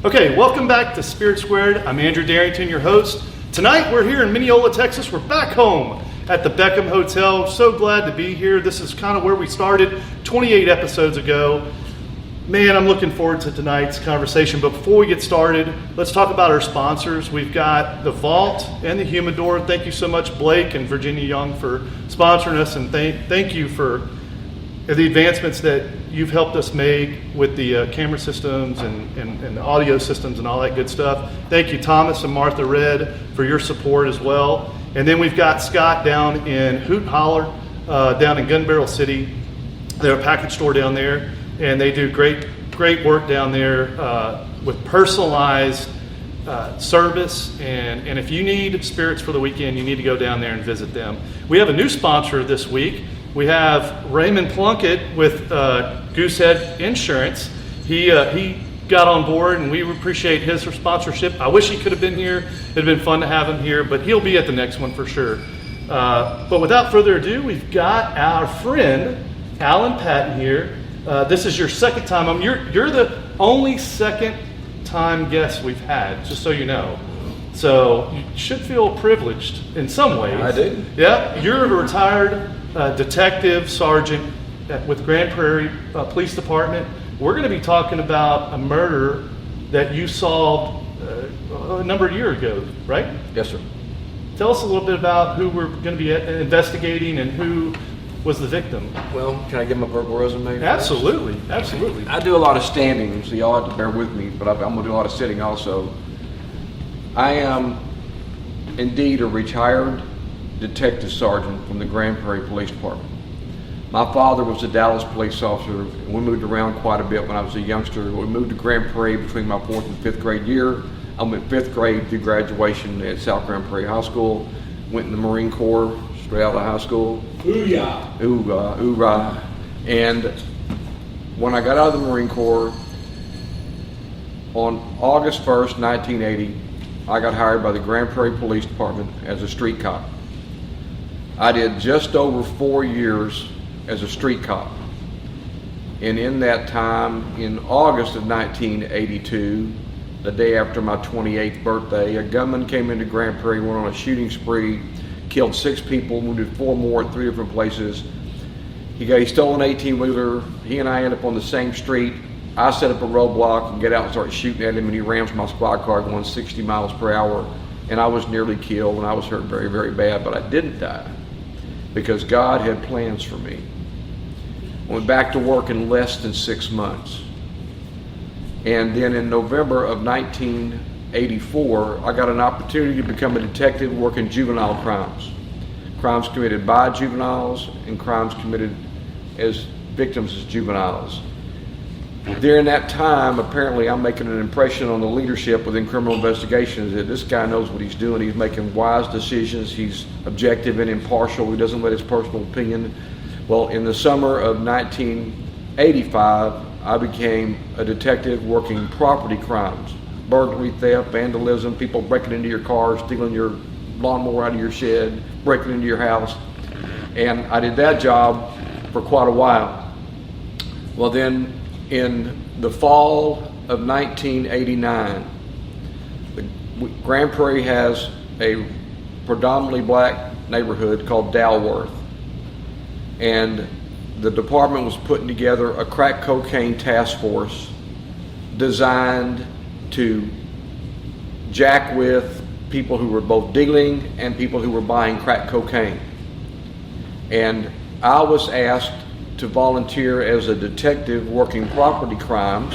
Okay, welcome back to Spirit Squared. I'm Andrew Darrington, your host. Tonight we're here in Mineola, Texas. We're back home at the Beckham Hotel. So glad to be here. This is kind of where we started 28 episodes ago. Man, I'm looking forward to tonight's conversation. But before we get started, let's talk about our sponsors. We've got the Vault and the Humidor. Thank you so much, Blake and Virginia Young, for sponsoring us, and thank you for the advancements that you've helped us make with the camera systems and the audio systems and all that good stuff. Thank you, Thomas and Martha Red, for your support as well. And then we've got Scott down in Hoot Holler, down in Gun Barrel City. They're a package store down there, and they do great work down there with personalized service. And if you need spirits for the weekend, you need to go down there and visit them. We have a new sponsor this week. We have Raymond Plunkett with Goosehead Insurance. He got on board, and we appreciate his sponsorship. I wish he could have been here. It'd have been fun to have him here, but he'll be at the next one for sure. But without further ado, we've got our friend Alan Patton here. This is your second time. You're the only second time guest we've had, just so you know. So you should feel privileged in some ways. I do. Yeah, you're a retired detective sergeant with Grand Prairie Police Department. We're going to be talking about a murder that you solved a number of years ago, right? Yes, sir. Tell us a little bit about who we're going to be investigating and who was the victim. Well, can I give my verbal resume? Absolutely. I do a lot of standing, so y'all have to bear with me, but I'm going to do a lot of sitting also. I am indeed a retired detective sergeant from the Grand Prairie Police Department. My father was a Dallas police officer, and we moved around quite a bit when I was a youngster. We moved to Grand Prairie between my 4th and 5th grade year. I went 5th grade through graduation at South Grand Prairie High School, went in the Marine Corps straight out of high school. Ooh-yah. Hoorah. And when I got out of the Marine Corps, on August 1st, 1980, I got hired by the Grand Prairie Police Department as a street cop. I did just over 4 years as a street cop. And in that time, in August of 1982, the day after my 28th birthday, a gunman came into Grand Prairie, went on a shooting spree, killed 6 people, wounded 4 more at 3 different places. He stole an 18-wheeler. He and I ended up on the same street. I set up a roadblock and get out and start shooting at him, and he rams my squad car going 60 miles per hour. And I was nearly killed, and I was hurt very, very bad, but I didn't die because God had plans for me. I went back to work in less than 6 months. And then in November of 1984, I got an opportunity to become a detective working juvenile crimes. Crimes committed by juveniles and crimes committed as victims as juveniles. During that time, apparently I'm making an impression on the leadership within criminal investigations that this guy knows what he's doing. He's making wise decisions. He's objective and impartial. He doesn't let his personal opinion. Well, in the summer of 1985, I became a detective working property crimes, burglary, theft, vandalism, people breaking into your car, stealing your lawnmower out of your shed, breaking into your house. And I did that job for quite a while. Well, then in the fall of 1989, Grand Prairie has a predominantly black neighborhood called Dalworth. And the department was putting together a crack cocaine task force designed to jack with people who were both dealing and people who were buying crack cocaine. And I was asked to volunteer as a detective working property crimes,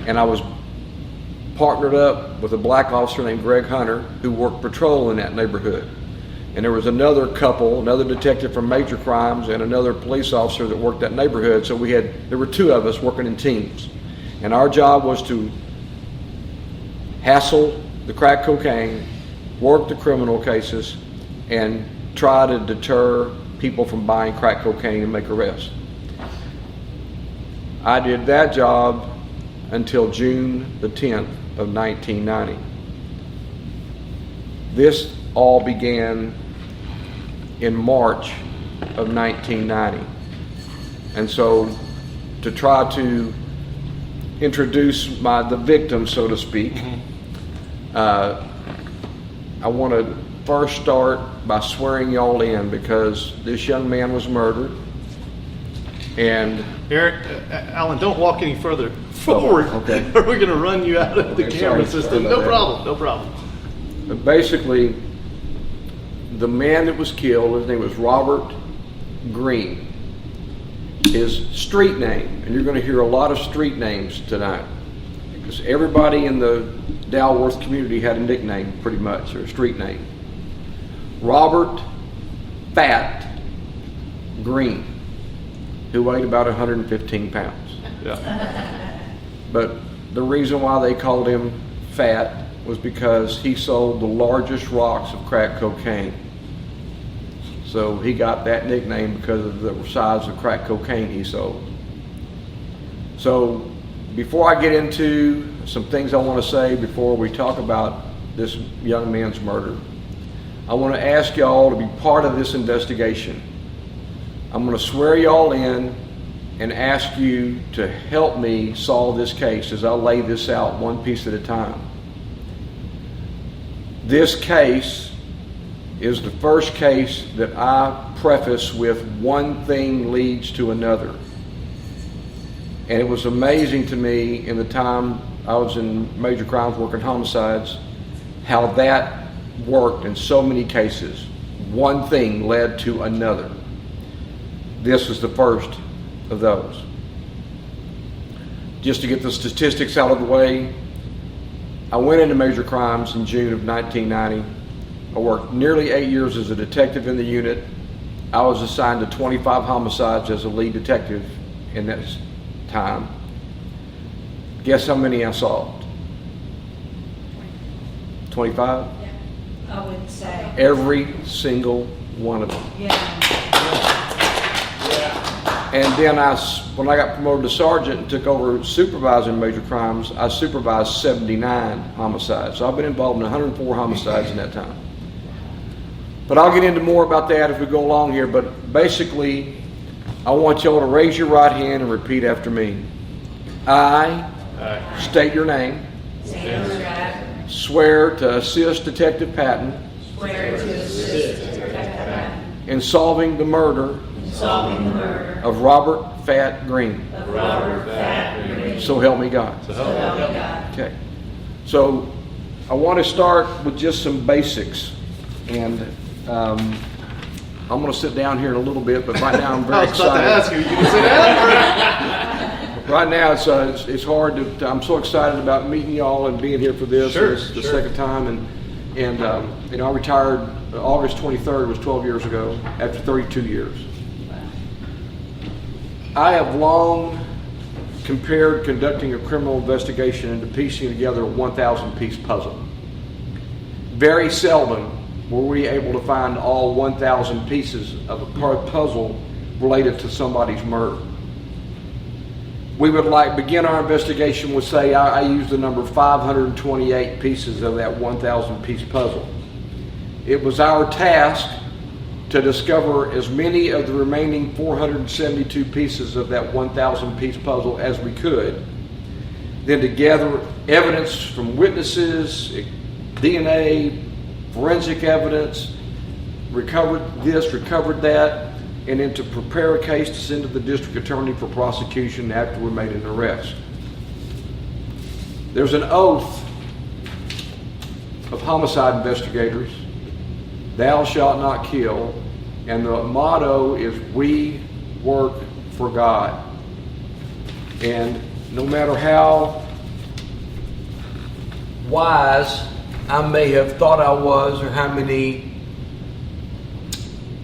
and I was partnered up with a black officer named Greg Hunter who worked patrol in that neighborhood. And there was another couple, another detective from major crimes and another police officer that worked that neighborhood. So there were 2 of us working in teams. And our job was to hassle the crack cocaine, work the criminal cases, and try to deter people from buying crack cocaine and make arrests. I did that job until June the 10th of 1990. This all began in March of 1990. And so to try to introduce the victim, so to speak, I want to first start by swearing y'all in, because this young man was murdered. And Eric, Alan, don't walk any further forward. Okay. Or we're going to run you out of the Okay, camera sorry system. about No that. problem, no problem. But basically, the man that was killed, his name was Robert Green. His street name, and you're going to hear a lot of street names tonight, because everybody in the Dalworth community had a nickname, pretty much, or a street name. Robert Fat Green, who weighed about 115 pounds. Yeah. But the reason why they called him Fat was because he sold the largest rocks of crack cocaine. So he got that nickname because of the size of crack cocaine he sold. So before I get into some things I want to say before we talk about this young man's murder, I want to ask y'all to be part of this investigation. I'm going to swear y'all in and ask you to help me solve this case as I lay this out one piece at a time. This case is the first case that I preface with one thing leads to another. And it was amazing to me in the time I was in major crimes working homicides, how that worked in so many cases. One thing led to another. This was the first of those. Just to get the statistics out of the way, I went into major crimes in June of 1990. I worked nearly 8 years as a detective in the unit. I was assigned to 25 homicides as a lead detective in that time. Guess how many I solved? 25? Yeah, I would say. Every single one of them. Yeah. And then when I got promoted to sergeant and took over supervising major crimes, I supervised 79 homicides. So I've been involved in 104 homicides in that time. But I'll get into more about that as we go along here. But basically, I want y'all to raise your right hand and repeat after me. I state your name. Sandra Patton. Swear to assist Detective Patton Swear to assist Detective Patton in solving the murder in solving the murder of Robert Fat Green. of Robert Fat Green. So help me God. So help me God. Okay. So I want to start with just some basics. And I'm going to sit down here in a little bit, but right now I'm very I was about excited. to ask you, you can sit down? Right now it's hard to. I'm so excited about meeting y'all and being here for this. Sure, It's the sure. second time, and I retired August 23rd, was 12 years ago, after 32 years. I have long compared conducting a criminal investigation into piecing together a 1,000-piece puzzle. Very seldom were we able to find all 1,000 pieces of a puzzle related to somebody's murder. We would begin our investigation with, say, I used the number 528 pieces of that 1,000-piece puzzle. It was our task to discover as many of the remaining 472 pieces of that 1,000-piece puzzle as we could, then to gather evidence from witnesses, DNA, forensic evidence, recovered this, recovered that, and then to prepare a case to send to the district attorney for prosecution after we made an arrest. There's an oath of homicide investigators, thou shalt not kill, and the motto is we work for God. And no matter how wise I may have thought I was, or how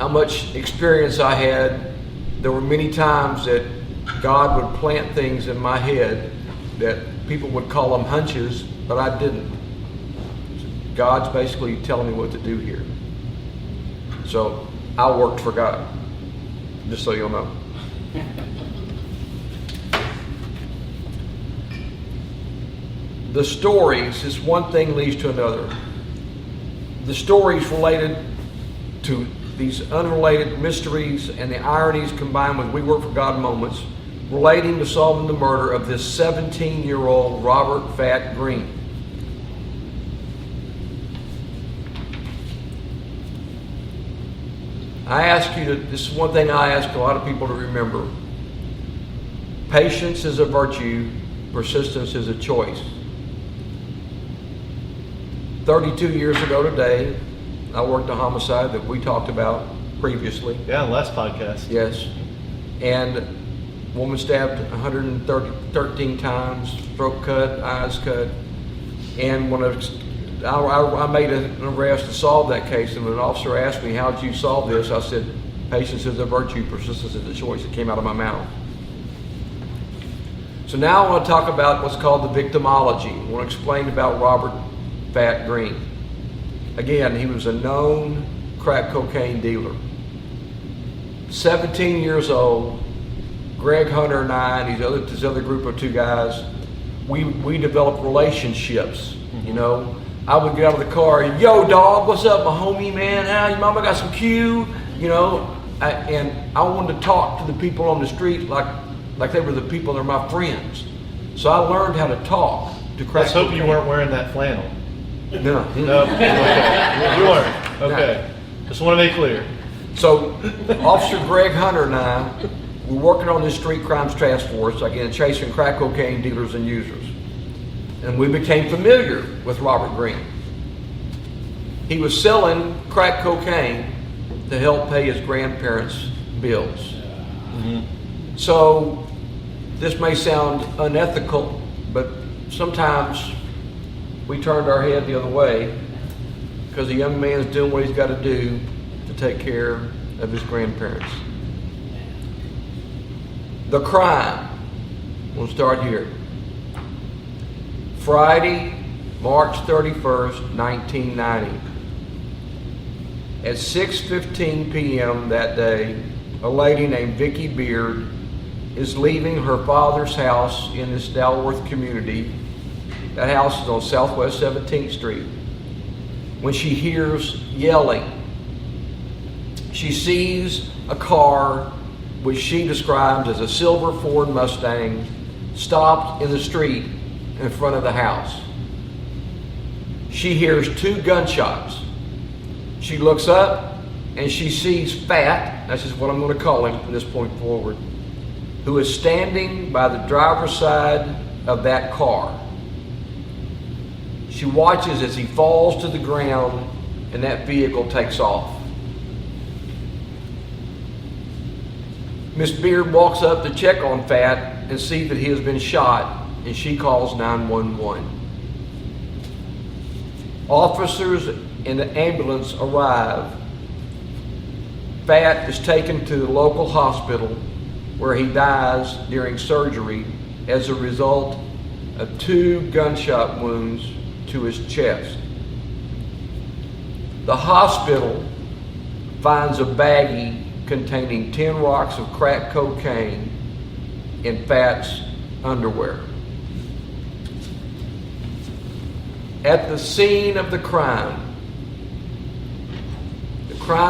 much experience I had, there were many times that God would plant things in my head that people would call them hunches, but I didn't. God's basically telling me what to do here. So I worked for God, just so you'll know. The stories, this one thing leads to another. The stories related to these unrelated mysteries and the ironies combined with we work for God moments relating to solving the murder of this 17-year-old Robert Fat Green. This is one thing I ask a lot of people to remember. Patience is a virtue, persistence is a choice. 32 years ago today, I worked a homicide that we talked about previously. Yeah, last podcast. Yes. And woman stabbed 113 times, throat cut, eyes cut. And when I made an arrest to solve that case, and when an officer asked me, how did you solve this? I said, patience is a virtue, persistence is a choice. It came out of my mouth. So now I want to talk about what's called the victimology. I want to explain about Robert Fat Green. Again, he was a known crack cocaine dealer. 17 years old, Greg Hunter and I and this other group of two guys, we developed relationships. You know, I would get out of the car and, yo dog, what's up, my homie, man? How your mama got some Q? You know, and I wanted to talk to the people on the street like they were the people that are my friends. So I learned how to talk to crack Let's hope cocaine. you weren't wearing that flannel. No. No? Okay. You weren't. Okay. Just want to make clear. So Officer Greg Hunter and I were working on this street crimes task force, again, chasing crack cocaine dealers and users. And we became familiar with Robert Green. He was selling crack cocaine to help pay his grandparents' bills. Mm-hmm. So this may sound unethical, but sometimes we turned our head the other way because the young man's doing what he's got to do to take care of his grandparents. The crime, we'll start here. Friday, March 31st, 1990. At 6:15 p.m. that day, a lady named Vicki Beard is leaving her father's house in this Dalworth community. That house is on Southwest 17th Street. When she hears yelling, she sees a car which she describes as a silver Ford Mustang stopped in the street in front of the house. She hears 2 gunshots. She looks up and she sees Fat, that's just what I'm going to call him from this point forward, who is standing by the driver's side of that car. She watches as he falls to the ground and that vehicle takes off. Miss Beard walks up to check on Fat and see that he has been shot, and she calls 911. Officers and the ambulance arrive. Fat is taken to the local hospital where he dies during surgery as a result of 2 gunshot wounds to his chest. The hospital finds a baggie containing 10 rocks of crack cocaine in Fat's underwear. At the scene of the crime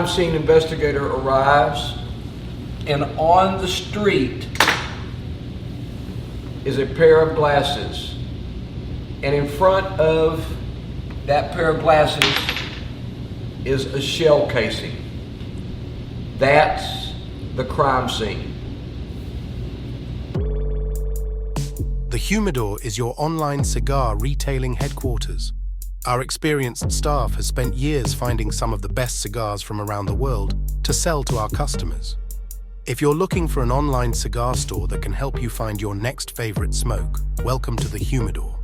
scene investigator arrives, and on the street is a pair of glasses. And in front of that pair of glasses is a shell casing. That's the crime scene. The Humidor is your online cigar retailing headquarters. Our experienced staff has spent years finding some of the best cigars from around the world to sell to our customers. If you're looking for an online cigar store that can help you find your next favorite smoke, welcome to the Humidor.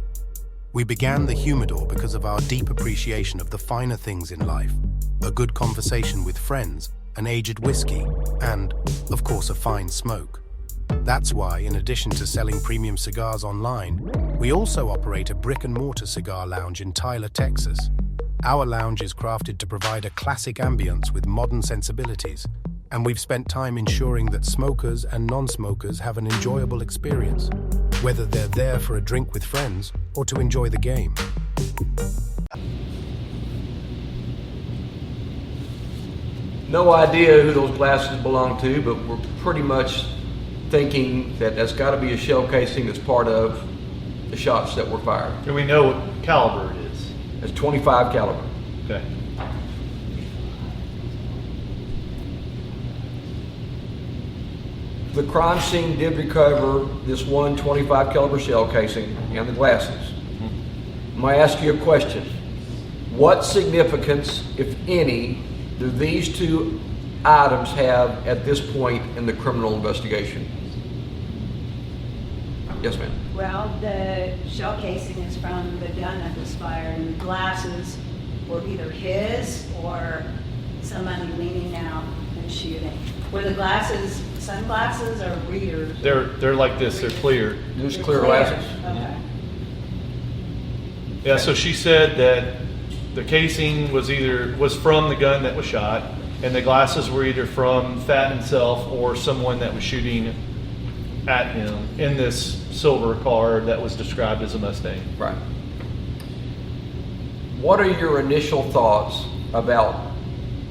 We began the Humidor because of our deep appreciation of the finer things in life, a good conversation with friends, an aged whiskey, and, of course, a fine smoke. That's why, in addition to selling premium cigars online, we also operate a brick-and-mortar cigar lounge in Tyler, Texas. Our lounge is crafted to provide a classic ambience with modern sensibilities, and we've spent time ensuring that smokers and non-smokers have an enjoyable experience, whether they're there for a drink with friends or to enjoy the game. No idea who those glasses belong to, but we're pretty much thinking that that's got to be a shell casing that's part of the shots that were fired. Do we know what caliber it is? It's 25 caliber. Okay. The crime scene did recover this 125 caliber shell casing and the glasses. I'm going to ask you a question. What significance, if any, do these two items have at this point in the criminal investigation? Yes, ma'am. Well, the shell casing is from the gun that was fired, and the glasses were either his or somebody leaning out and shooting. Were the glasses sunglasses or readers? They're like this. They're clear. Just clear glasses. Okay. Yeah. So she said that the casing was from the gun that was shot, and the glasses were either from Patton himself or someone that was shooting at him in this silver car that was described as a Mustang. Right. What are your initial thoughts about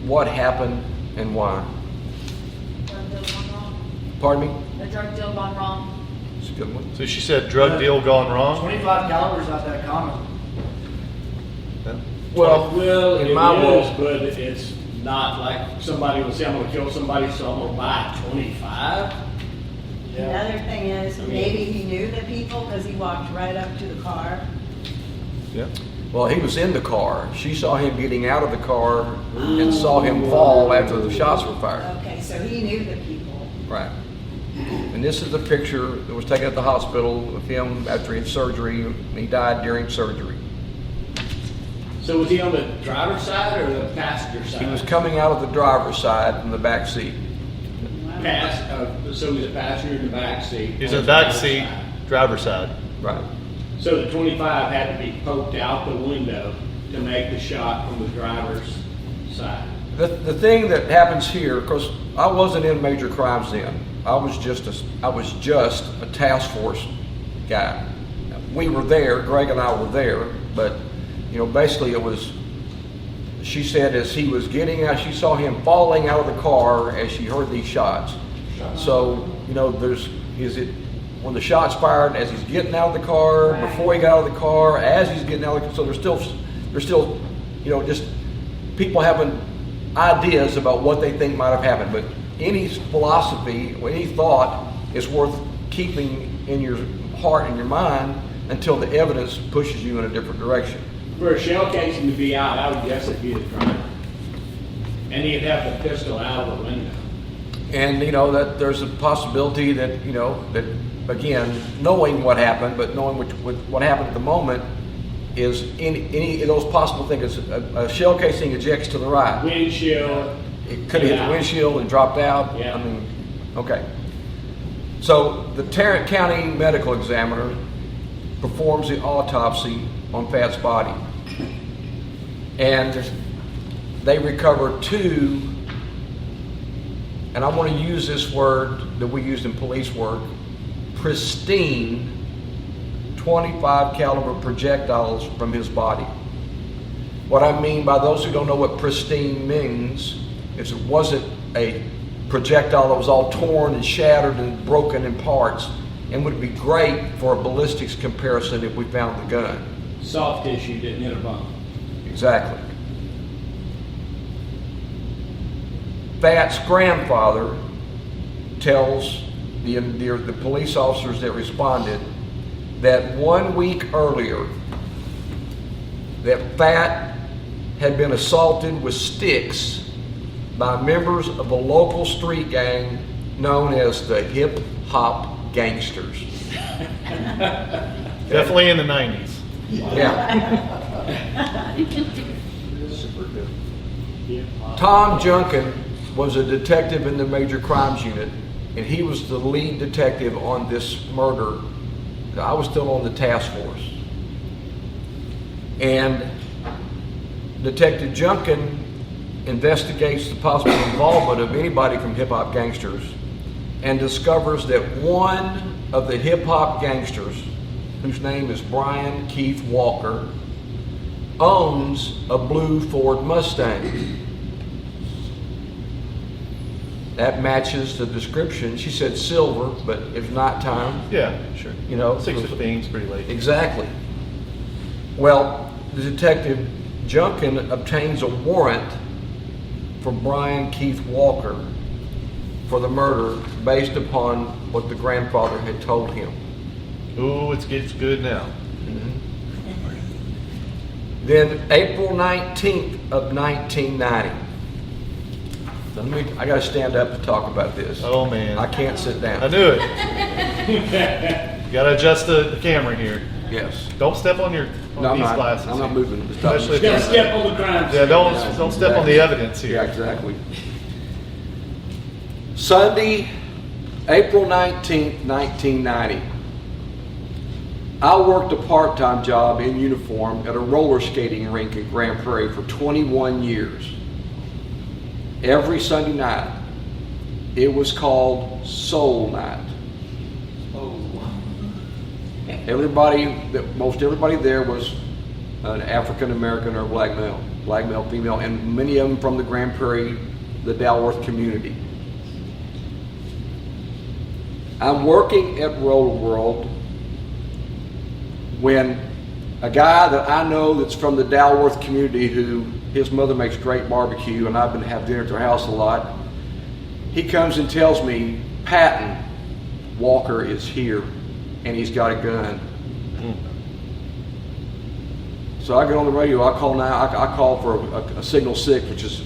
what happened and why? Drug deal gone wrong. Pardon me? A drug deal gone wrong. It's a good one. So she said drug deal gone wrong. 25 caliber is not that common. Well, in it my is, world, but it's not like somebody will say, I'm gonna kill somebody, so I'm gonna buy 25. Another thing is, maybe he knew the people because he walked right up to the car. Yeah. well, he was in the car. She saw him getting out of the car and saw him fall after the shots were fired. Okay, so he knew the people. Right. And this is the picture that was taken at the hospital of him after he had surgery. He died during surgery. So was he on the driver's side or the passenger side? He was coming out of the driver's side from the back seat. So he's a passenger in the back seat. He's on in the back driver's seat, side. driver's side. Right. So the 25 had to be poked out the window to make the shot from the driver's side. The thing that happens here, of course, I wasn't in major crimes then. I was just a task force guy. We were there, Greg and I were there, but basically it was, she said as he was getting out, she saw him falling out of the car as she heard these shots. So, when the shots fired as he's getting out of the car, Right. before he got out of the car, as he's getting out of the car, so there's still, just people having ideas about what they think might have happened. But any philosophy or any thought is worth keeping in your heart and your mind until the evidence pushes you in a different direction. For a shell casing to be out, I would guess it'd be the driver. And he'd have the pistol out of the window. And that there's a possibility that that again, knowing what happened, but knowing what happened at the moment is any of those possible things. A shell casing ejects to the right. Windshield. It could have hit the windshield and dropped out. Yeah. Okay. So the Tarrant County medical examiner performs the autopsy on Pat's body, and they recover two. And I want to use this word that we used in police work, pristine 25 caliber projectiles from his body. What I mean by those who don't know what pristine means is it wasn't a projectile that was all torn and shattered and broken in parts, and would be great for a ballistics comparison if we found the gun. Soft tissue, didn't hit a bump. Exactly. Pat's grandfather tells the police officers that responded that 1 week earlier that Pat had been assaulted with sticks by members of a local street gang known as the Hip Hop Gangsters. Definitely in the 90s. Yeah. Tom Junkin was a detective in the Major Crimes Unit, and he was the lead detective on this murder. I was still on the task force. And Detective Junkin investigates the possible involvement of anybody from Hip Hop Gangsters and discovers that one of the Hip Hop Gangsters, whose name is Brian Keith Walker, owns a blue Ford Mustang. that matches the description. She said silver, but it's nighttime. Yeah, sure. You know, 6:15 is pretty late. Exactly. Well, the detective Junkin obtains a warrant for Brian Keith Walker for the murder based upon what the grandfather had told him. Ooh, it gets good now. Then April 19th of 1990. I got to stand up to talk about this. Oh man, I can't sit down. I knew it. You gotta adjust the camera here. Yes. Don't step on No, I'm these not. glasses. I'm not here. moving. Especially if Don't you're- step on the crime scene. Yeah, don't step on the evidence here. Yeah, exactly. Sunday, April 19th, 1990. I worked a part-time job in uniform at a roller skating rink in Grand Prairie for 21 years. Every Sunday night, it was called Soul Night. Most everybody there was an African American or black male, female, and many of them from the Grand Prairie, the Dalworth community. I'm working at Roller World when a guy that I know that's from the Dalworth community, who his mother makes great barbecue and I've been having dinner at their house a lot, he comes and tells me, Patton, Walker is here and he's got a gun. So I get on the radio, I call for a signal 6, which is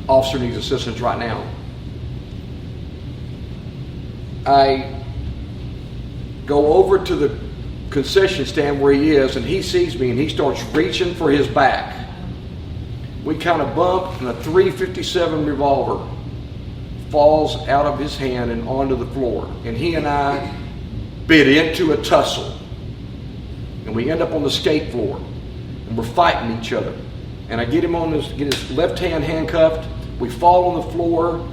officer needs assistance right now. I go over to the concession stand where he is, and he sees me and he starts reaching for his back. We kind of bump and a .357 revolver falls out of his hand and onto the floor, and he and I bit into a tussle, and we end up on the skate floor and we're fighting each other, and I get his left hand handcuffed. We fall on the floor.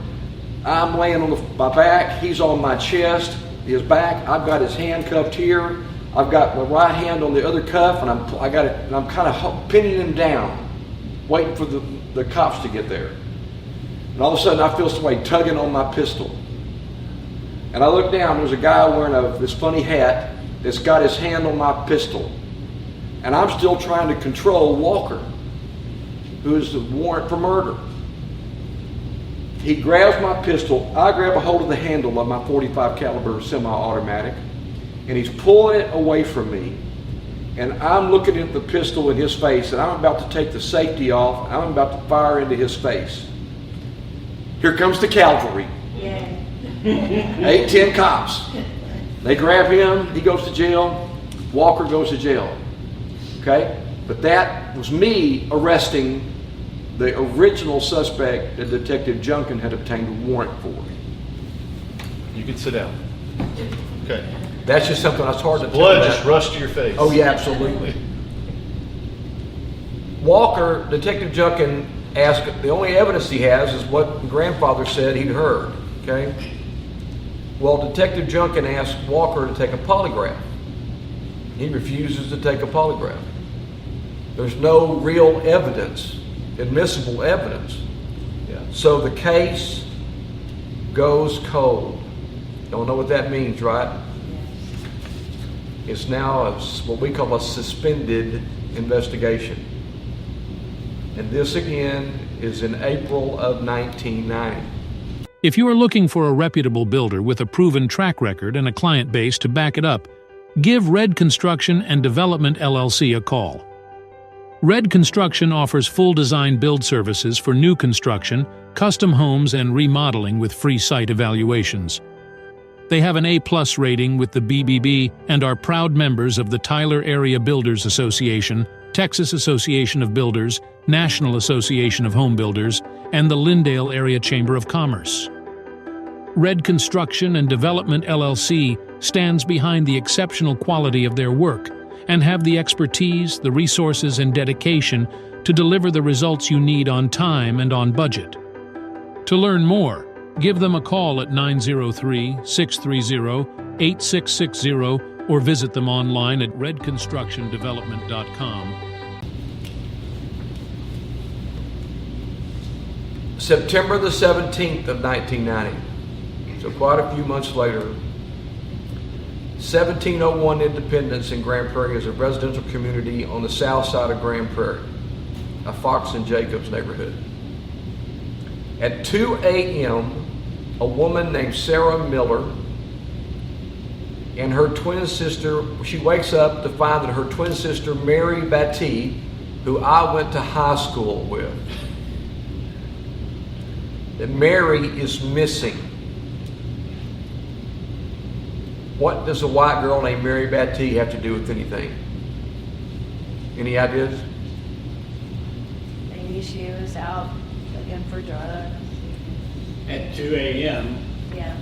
I'm laying on my back, he's on my chest, his back. I've got his handcuffed here. I've got my right hand on the other cuff, and I'm kind of pinning him down, waiting for the cops to get there. And all of a sudden, I feel somebody tugging on my pistol. And I look down. There's a guy wearing this funny hat that's got his hand on my pistol, and I'm still trying to control Walker, who is the warrant for murder. He grabs my pistol. I grab a hold of the handle of my .45 caliber semi-automatic, and he's pulling it away from me. And I'm looking at the pistol in his face, and I'm about to take the safety off. I'm about to fire into his face. Here comes the cavalry. Yeah. 8-10 cops. They grab him. He goes to jail. Walker goes to jail. Okay? But that was me arresting the original suspect that Detective Junkin had obtained a warrant for. You can sit down. Okay. That's just something that's hard to tell. Blood just rushed to your face. Oh yeah, absolutely. Walker, Detective Junkin asked, the only evidence he has is what grandfather said he'd heard, okay? Well, Detective Junkin asked Walker to take a polygraph. He refuses to take a polygraph. There's no real evidence, admissible evidence. Yeah. So the case goes cold. Don't know what that means, right? It's now what we call a suspended investigation. And this again is in April of 1990. If you are looking for a reputable builder with a proven track record and a client base to back it up, give Red Construction and Development LLC a call. Red Construction offers full design build services for new construction, custom homes, and remodeling with free site evaluations. They have an A+ rating with the BBB and are proud members of the Tyler Area Builders Association, Texas Association of Builders, National Association of Home Builders, and the Lindale Area Chamber of Commerce. Red Construction and Development LLC stands behind the exceptional quality of their work and have the expertise, the resources, and dedication to deliver the results you need on time and on budget. To learn more, give them a call at 903-630-8660 or visit them online at redconstructiondevelopment.com. September the 17th of 1990, so quite a few months later, 1701 Independence in Grand Prairie is a residential community on the south side of Grand Prairie, a Fox and Jacobs neighborhood. At 2 a.m., a woman named Sarah Miller and her twin sister, she wakes up to find that her twin sister, Mary Batty, who I went to high school with, that Mary is missing. What does a white girl named Mary Batty have to do with anything? Any ideas? Maybe she was out looking for drugs. At 2 a.m., Yeah.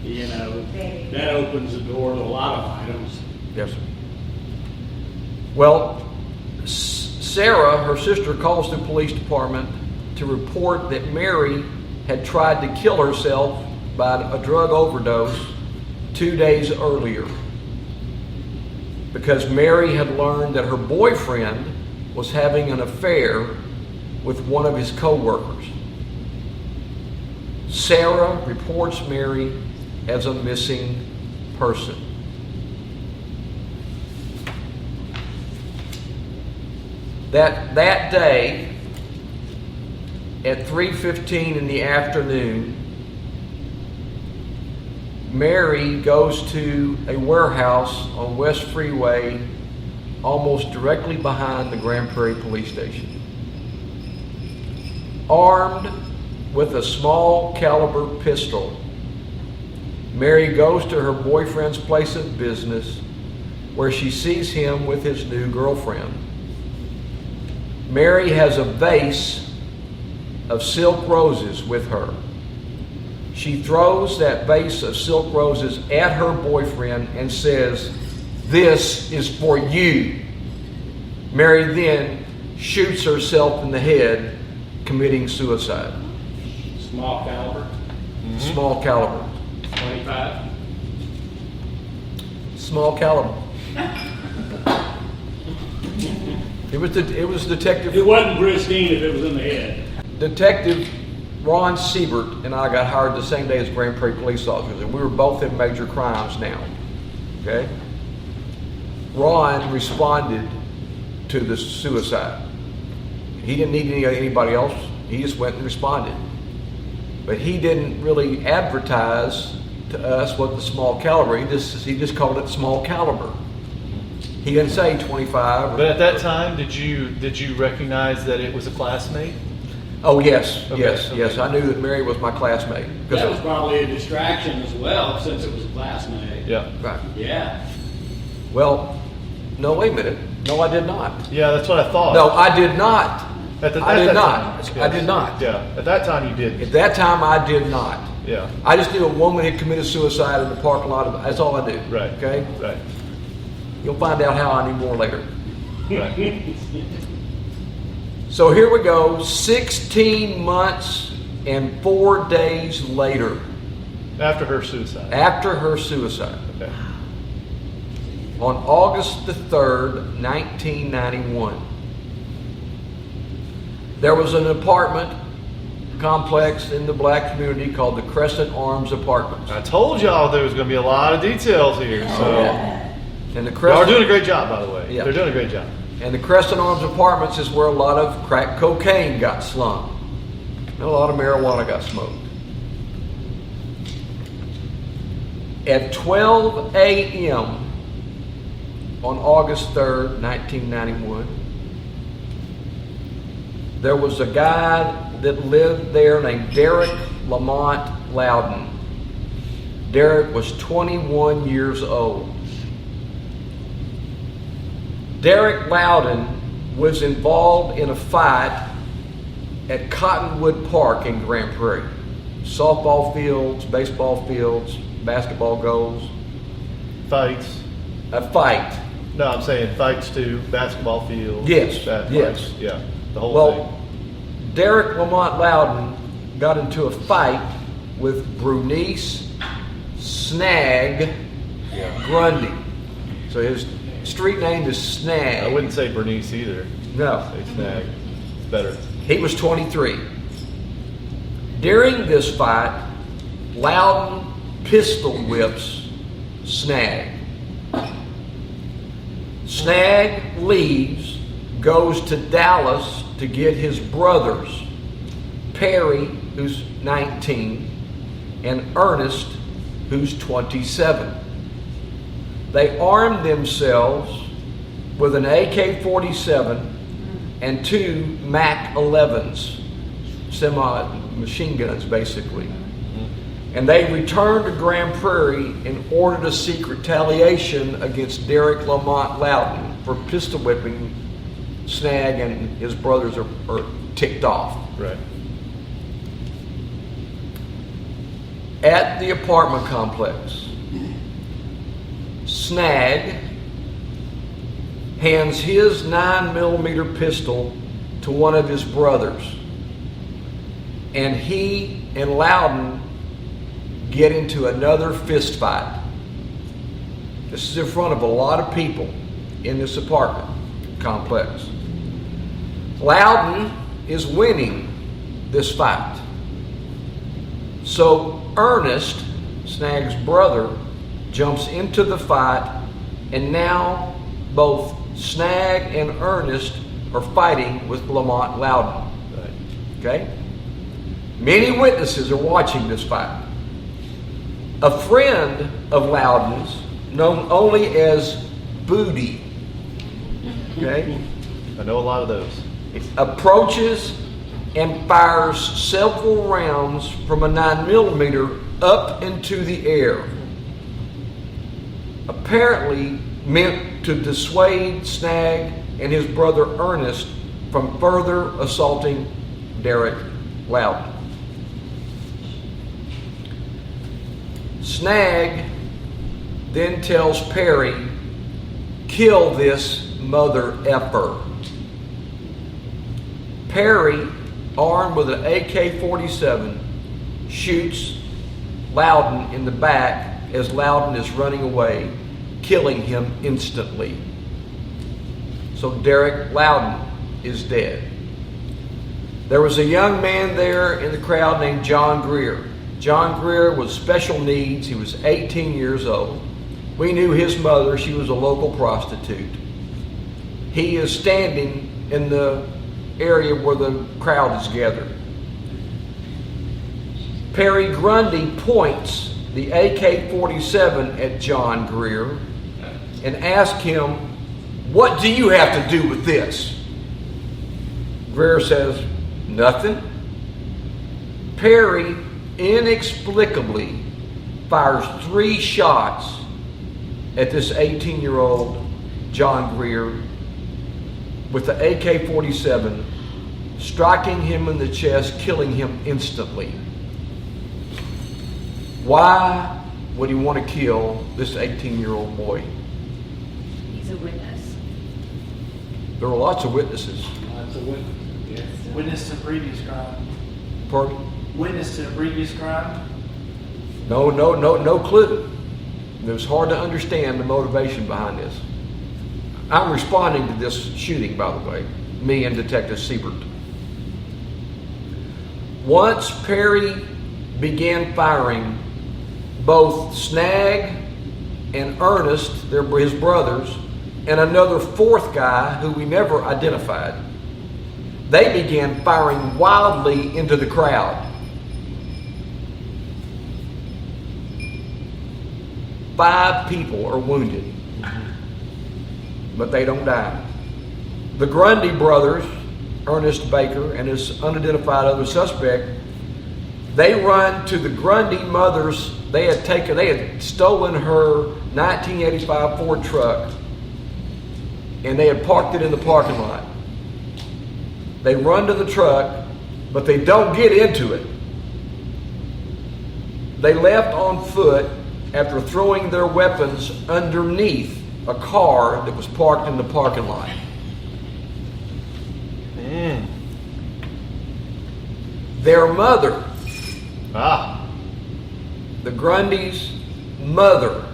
you know, Maybe. that opens the door to a lot of items. Yes, sir. Well, Sarah, her sister, calls the police department to report that Mary had tried to kill herself by a drug overdose 2 days earlier, because Mary had learned that her boyfriend was having an affair with one of his co-workers. Sarah reports Mary as a missing person. That day, at 3:15 in the afternoon, Mary goes to a warehouse on West Freeway, almost directly behind the Grand Prairie Police Station. Armed with a small caliber pistol, Mary goes to her boyfriend's place of business, where she sees him with his new girlfriend. Mary has a vase of silk roses with her. She throws that vase of silk roses at her boyfriend and says, "This is for you." Mary then shoots herself in the head, committing suicide. Small caliber, Small caliber. 25. Small caliber. It was Detective. It wasn't pristine if it was in the head. Detective Ron Siebert and I got hired the same day as Grand Prairie police officers, and we were both in major crimes now. Okay? Ron responded to the suicide. He didn't need anybody else. He just went and responded. But he didn't really advertise to us what the small caliber. He just called it small caliber. He didn't say 25. But at that time, did you recognize that it was a classmate? Oh yes, Okay, yes, okay. yes. I knew that Mary was my classmate. That was probably a distraction as well, since it was a classmate. Yeah. Right. Yeah. Well, no, wait a minute. No, I did not. Yeah, that's what I thought. No, I did not. I At did that not. time, I yes. did not. Yeah, at that time you did. At that time, I did not. Yeah. I just knew a woman had committed suicide in the parking lot. That's all I knew. Right. Okay. Right. You'll find out how I knew more later. Right. So here we go. 16 months and 4 days later, After her suicide. after her suicide, Okay. on August the 3rd, 1991, there was an apartment complex in the black community called the Crescent Arms Apartments. I told y'all there was going to be a lot of details here. So And the y'all are Crescent, doing a great job, by the way. Yeah. They're doing a great job. and the Crescent Arms Apartments is where a lot of crack cocaine got slung. And a lot of marijuana got smoked. At 12 a.m. on August 3rd, 1991, there was a guy that lived there named Derek Lamont Loudon. Derek was 21 years old. Derek Loudon was involved in a fight at Cottonwood Park in Grand Prairie. Softball fields, baseball fields, basketball goals. Fights. A fight. No, I'm saying fights too. Basketball fields. Yes, Bat yes. fights, yeah. The whole Well, thing. Derek Lamont Loudon got into a fight with Brunice Snag Grundy. So his street name is Snag. I wouldn't say Bernice either. No. Say Snag. It's better. He was 23. During this fight, Loudon pistol whips Snag. Snag leaves, goes to Dallas to get his brothers, Perry, who's 19, and Ernest, who's 27. They armed themselves with an AK-47 and 2 MAC-11s, semi-machine guns basically. And they returned to Grand Prairie and ordered to seek retaliation against Derek Lamont Loudon for pistol whipping Snag, and his brothers are ticked off. Right. At the apartment complex, Snag hands his 9mm pistol to one of his brothers, and he and Loudon get into another fist fight. This is in front of a lot of people in this apartment complex. Loudon is winning this fight. So Ernest, Snag's brother, jumps into the fight, and now both Snag and Ernest are fighting with Lamont Loudon. Right. Okay? Many witnesses are watching this fight. A friend of Loudon's, known only as Booty, okay, I know a lot of those. approaches and fires several rounds from a 9mm up into the air, apparently meant to dissuade Snag and his brother Ernest from further assaulting Derek Loudon. Snag then tells Perry, "Kill this mother effer." Perry, armed with an AK-47, shoots Loudon in the back as Loudon is running away, killing him instantly. So Derek Loudon is dead. There was a young man there in the crowd named John Greer. John Greer was special needs. He was 18 years old. We knew his mother. She was a local prostitute. He is standing in the area where the crowd is gathered. Perry Grundy points the AK-47 at John Greer and asks him, "What do you have to do with this?" Greer says, "Nothing." Perry inexplicably fires 3 shots at this 18-year-old John Greer with the AK-47, striking him in the chest, killing him instantly. Why would he want to kill this 18-year-old boy? He's a witness. There were lots of witnesses. That's a witness. Yes. Witness to previous crime. Pardon? Witness to a previous crime. No clue. It was hard to understand the motivation behind this. I'm responding to this shooting, by the way, me and Detective Siebert. Once Perry began firing, both Snag and Ernest, his brothers, and another 4th guy who we never identified, they began firing wildly into the crowd. 5 people are wounded, but they don't die. The Grundy brothers, Ernest Baker and his unidentified other suspect, they run to the Grundy mother's. They had stolen her 1985 Ford truck, and they had parked it in the parking lot. They run to the truck, but they don't get into it. They left on foot after throwing their weapons underneath a car that was parked in the parking lot. Their mother, the Grundy's mother,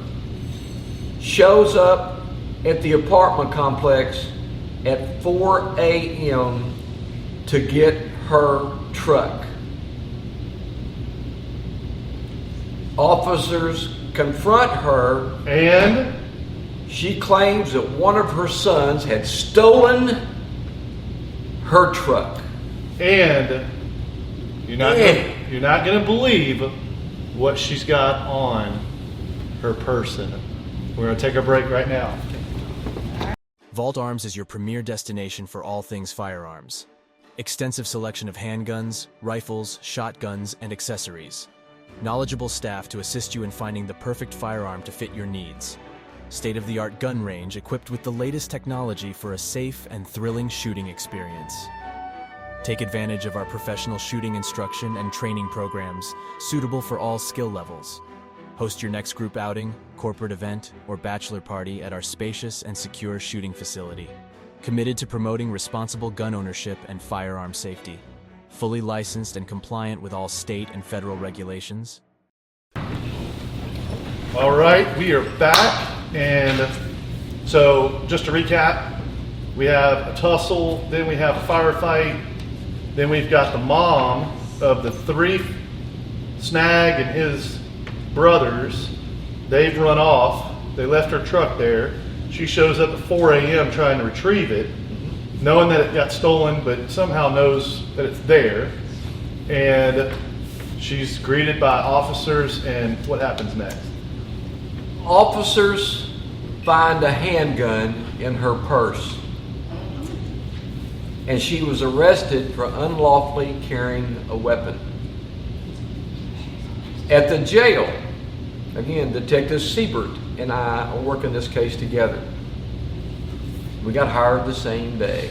shows up at the apartment complex at 4 a.m. to get her truck. Officers confront her. And She claims that one of her sons had stolen her truck. you're not going to believe what she's got on her person. We're going to take a break right now. Vault Arms is your premier destination for all things firearms. Extensive selection of handguns, rifles, shotguns, and accessories. Knowledgeable staff to assist you in finding the perfect firearm to fit your needs. State-of-the-art gun range equipped with the latest technology for a safe and thrilling shooting experience. Take advantage of our professional shooting instruction and training programs suitable for all skill levels. Host your next group outing, corporate event, or bachelor party at our spacious and secure shooting facility. Committed to promoting responsible gun ownership and firearm safety. Fully licensed and compliant with all state and federal regulations. All right, we are back. And so just to recap, we have a tussle, then we have a firefight, then we've got the mom of the three, Snag and his brothers. They've run off. They left her truck there. She shows up at 4 a.m. trying to retrieve it, knowing that it got stolen, but somehow knows that it's there. And she's greeted by officers, and what happens next? Officers find a handgun in her purse, and she was arrested for unlawfully carrying a weapon. At the jail, again, Detective Siebert and I are working this case together. We got hired the same day.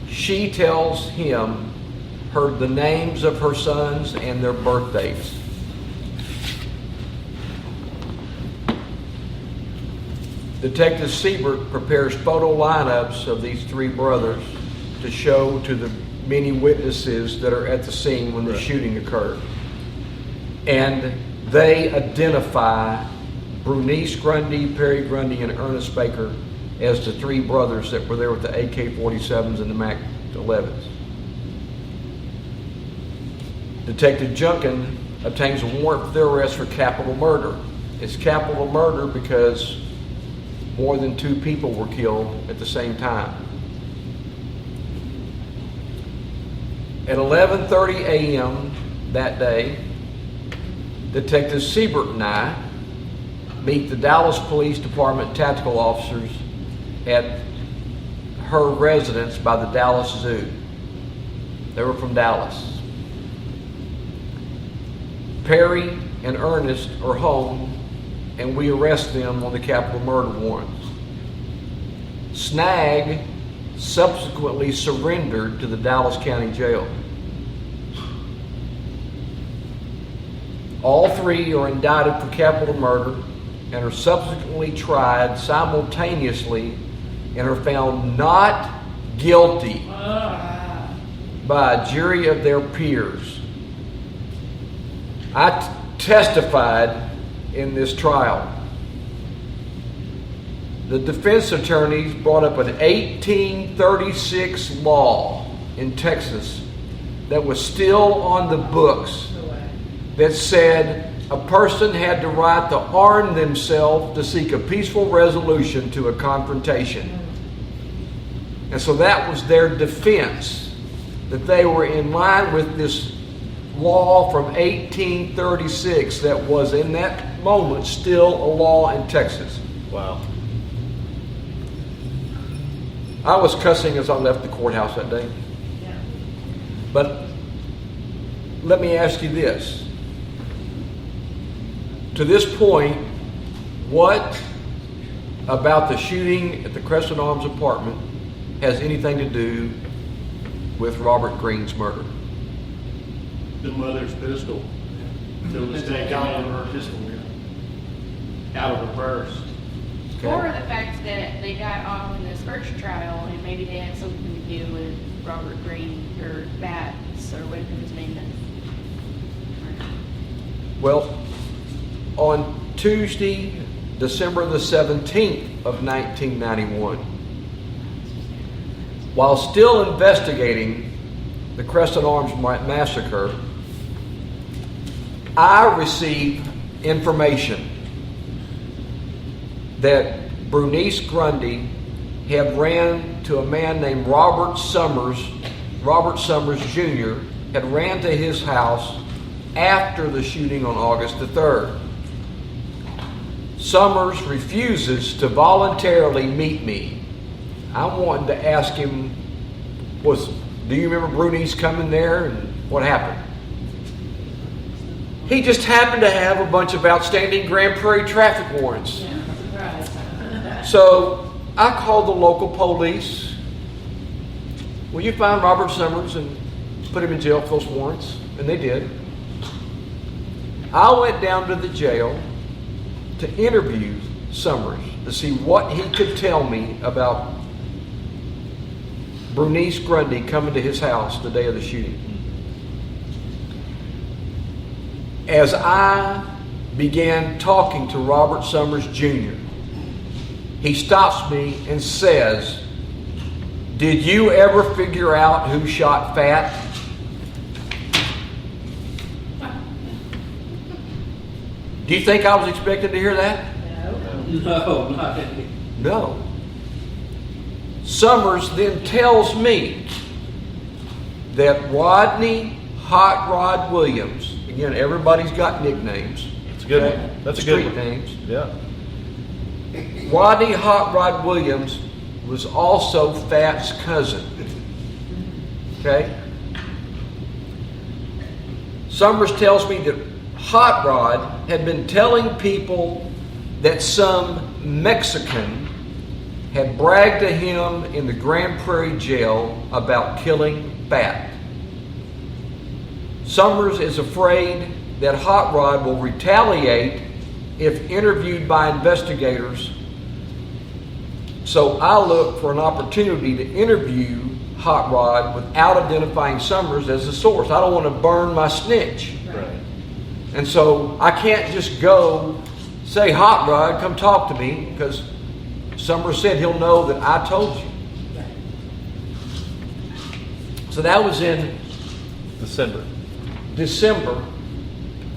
She tells him the names of her sons and their birthdays. Detective Siebert prepares photo lineups of these three brothers to show to the many witnesses that are at the scene when the shooting occurred. And they identify Brunice Grundy, Perry Grundy, and Ernest Baker as the three brothers that were there with the AK-47s and the MAC-11s. Detective Junkin obtains a warrant for their arrest for capital murder. It's capital murder because more than 2 people were killed at the same time. At 11:30 a.m. that day, Detective Siebert and I meet the Dallas Police Department tactical officers at her residence by the Dallas Zoo. They were from Dallas. Perry and Ernest are home, and we arrest them on the capital murder warrants. Snag subsequently surrendered to the Dallas County Jail. All three are indicted for capital murder and are subsequently tried simultaneously and are found not guilty by a jury of their peers. I testified in this trial. The defense attorneys brought up an 1836 law in Texas that was still on the books that said a person had the right to arm themselves to seek a peaceful resolution to a confrontation. And so that was their defense, that they were in line with this law from 1836 that was in that moment still a law in Texas. Wow. I was cussing as I left the courthouse that day. Yeah. But let me ask you this. To this point, what about the shooting at the Crescent Arms apartment has anything to do with Robert Green's murder? The mother's pistol. That was taken out out of of her pistol. her purse. Or the fact that they got off in this first trial and maybe they had something to do with Robert Green or Batts or whatever his name is. Well, on Tuesday, December the 17th of 1991, while still investigating the Crescent Arms massacre, I received information that Bernice Grundy had ran to a man named Robert Summers Jr., had ran to his house after the shooting on August the 3rd. Summers refuses to voluntarily meet me. I wanted to ask him, do you remember Bernice coming there and what happened? He just happened to have a bunch of outstanding Grand Prairie traffic warrants. So I called the local police. Will you find Robert Summers and put him in jail for those warrants? And they did. I went down to the jail to interview Summers to see what he could tell me about Bernice Grundy coming to his house the day of the shooting. As I began talking to Robert Summers Jr., he stops me and says, "Did you ever figure out who shot Fat?" Do you think I was expected to hear that? No, not any. No. Summers then tells me that Rodney Hot Rod Williams, again, everybody's got nicknames. That's a good okay? one. That's a good Street one. names. Yeah. Rodney Hot Rod Williams was also Fat's cousin. Okay? Summers tells me that Hot Rod had been telling people that some Mexican had bragged to him in the Grand Prairie jail about killing Fat. Summers is afraid that Hot Rod will retaliate if interviewed by investigators. So I look for an opportunity to interview Hot Rod without identifying Summers as the source. I don't want to burn my snitch. Right. And so I can't just go say, "Hot Rod, come talk to me," because Summers said he'll know that I told you. So that was in December. December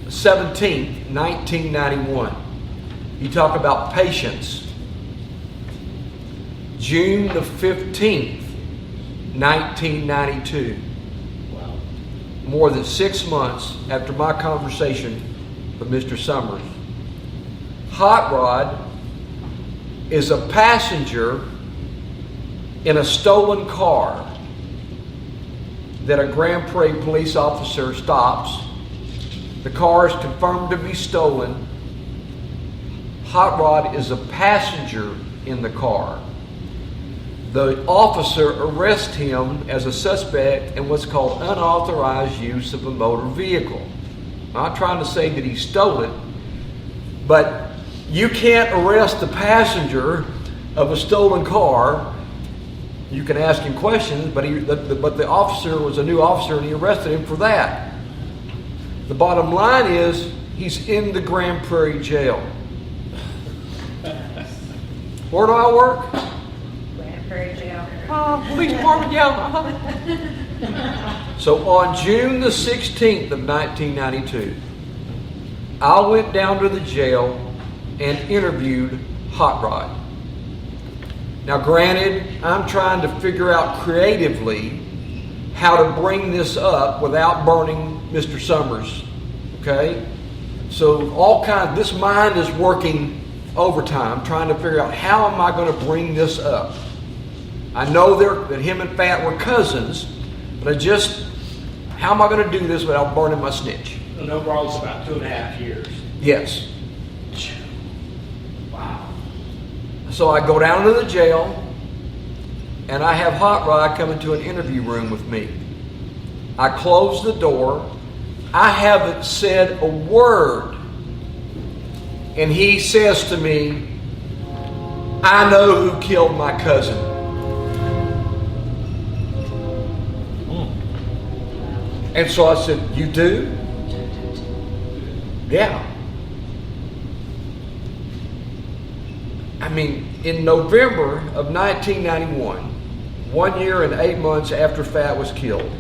17th, 1991. You talk about patience. June the 15th, 1992. Wow. More than 6 months after my conversation with Mr. Summers. Hot Rod is a passenger in a stolen car that a Grand Prairie police officer stops. The car is confirmed to be stolen. Hot Rod is a passenger in the car. The officer arrests him as a suspect in what's called unauthorized use of a motor vehicle. I'm not trying to say that he stole it, but you can't arrest the passenger of a stolen car. You can ask him questions, but the officer was a new officer and he arrested him for that. The bottom line is he's in the Grand Prairie jail. Where do I work? Grand Prairie jail. Police department, yeah. So on June the 16th of 1992, I went down to the jail and interviewed Hot Rod. Now granted, I'm trying to figure out creatively how to bring this up without burning Mr. Summers. Okay? So this mind is working overtime, trying to figure out how am I going to bring this up. I know that him and Fat were cousins, but how am I going to do this without burning my snitch? And overall, it's about 2.5 years. Yes. Wow. So I go down to the jail, and I have Hot Rod come into an interview room with me. I close the door. I haven't said a word. And he says to me, "I know who killed my cousin." And so I said, "You do?" "Yeah." I mean, in November of 1991, 1 year and 8 months after Fat was killed,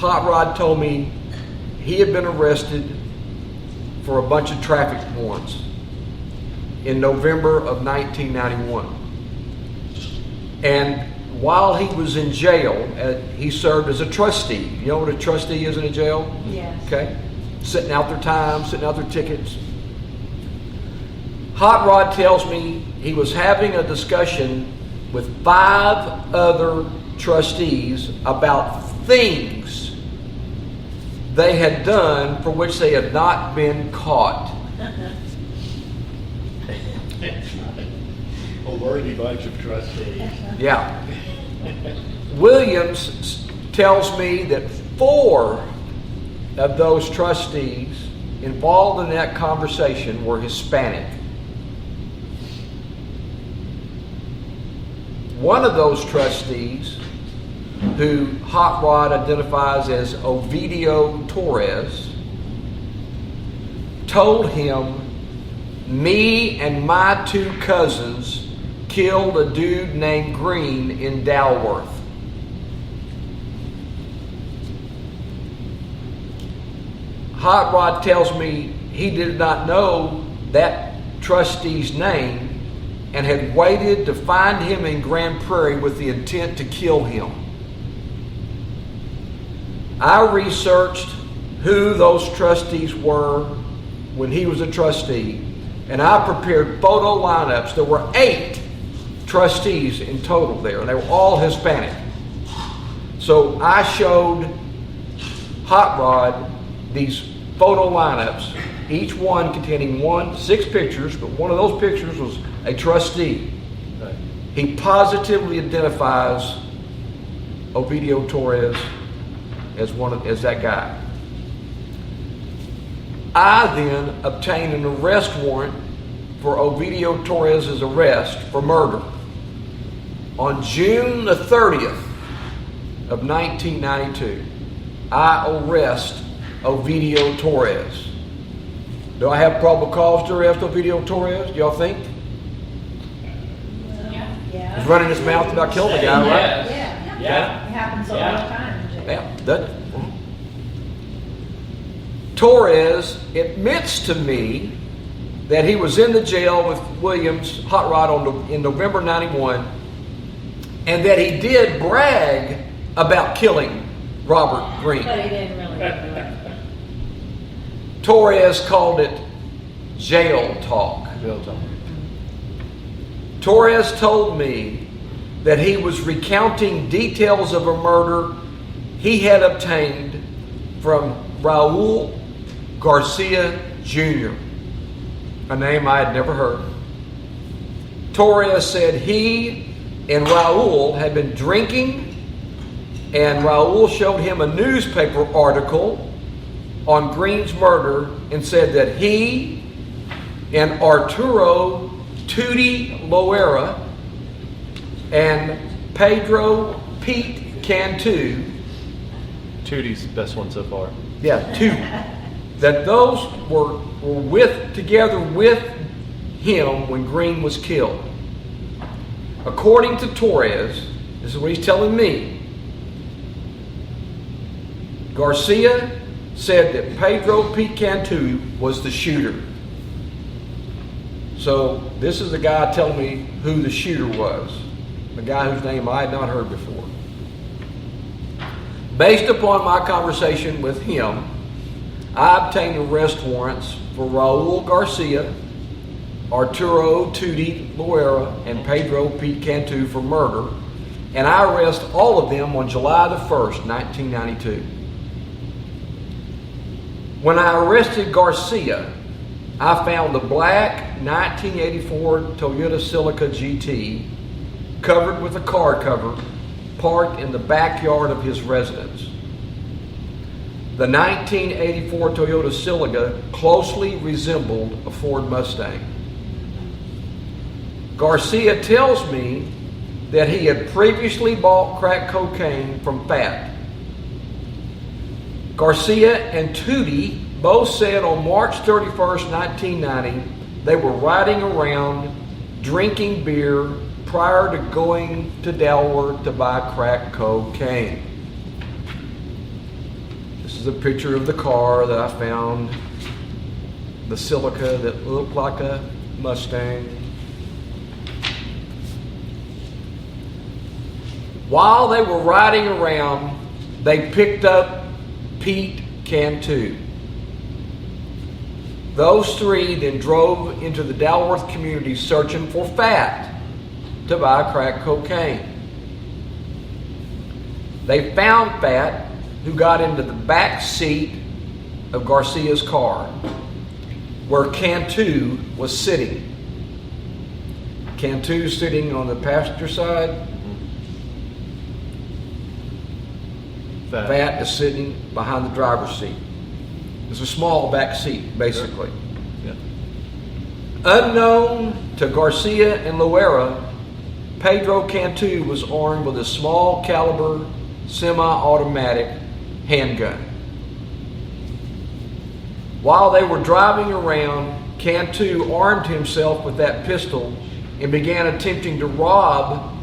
Hot Rod told me he had been arrested for a bunch of traffic warrants in November of 1991. And while he was in jail, he served as a trustee. You know what a trustee is in a jail? Yes. Okay? Sitting out their time, sitting out their tickets. Hot Rod tells me he was having a discussion with 5 other trustees about things they had done for which they had not been caught. A worthy bunch of trustees. Yeah. Williams tells me that 4 of those trustees involved in that conversation were Hispanic. One of those trustees, who Hot Rod identifies as Ovidio Torres, told him, me and my 2 cousins killed a dude named Green in Dalworth. Hot Rod tells me he did not know that trustee's name and had waited to find him in Grand Prairie with the intent to kill him. I researched who those trustees were when he was a trustee, and I prepared photo lineups. There were 8 trustees in total there, and they were all Hispanic. So I showed Hot Rod these photo lineups, each one containing 6 pictures, but one of those pictures was a trustee. He positively identifies Ovidio Torres as that guy. I then obtained an arrest warrant for Ovidio Torres' arrest for murder. On June the 30th of 1992, I arrest Ovidio Torres. Do I have probable cause to arrest Ovidio Torres? Do y'all think? Yeah. He's running his mouth about killing the guy, right? Yeah. It happens all the time. Yeah, doesn't it? Torres admits to me that he was in the jail with Williams, Hot Rod, in November 91, and that he did brag about killing Robert Green. But he didn't really do it. Torres called it jail talk. Torres told me that he was recounting details of a murder he had obtained from Raul Garcia Jr., a name I had never heard. Torres said he and Raul had been drinking, and Raul showed him a newspaper article on Green's murder and said that he and Arturo Tutti Loera and Pedro Pete Cantu, Tootie's the best one so far. that those were together with him when Green was killed. According to Torres, this is what he's telling me, Garcia said that Pedro Pete Cantu was the shooter. So this is the guy telling me who the shooter was, the guy whose name I had not heard before. Based upon my conversation with him, I obtained arrest warrants for Raul Garcia, Arturo Tutti Loera, and Pedro Pete Cantu for murder, and I arrest all of them on July the 1st, 1992. When I arrested Garcia, I found a black 1984 Toyota Celica GT covered with a car cover parked in the backyard of his residence. The 1984 Toyota Celica closely resembled a Ford Mustang. Garcia tells me that he had previously bought crack cocaine from Fat. Garcia and Tutti both said on March 31st, 1990, they were riding around drinking beer prior to going to Delaware to buy crack cocaine. is a picture of the car that I found, the silica that looked like a Mustang. While they were riding around, they picked up Pete Cantu. Those three then drove into the Dalworth community searching for fat to buy crack cocaine. They found Fat, who got into the back seat of Garcia's car, where Cantu was sitting. Cantu sitting on the passenger side. Fat is sitting behind the driver's seat. It's a small back seat, basically. Yeah. Unknown to Garcia and Loera, Pedro Cantu was armed with a small caliber semi-automatic handgun. While they were driving around, Cantu armed himself with that pistol and began attempting to rob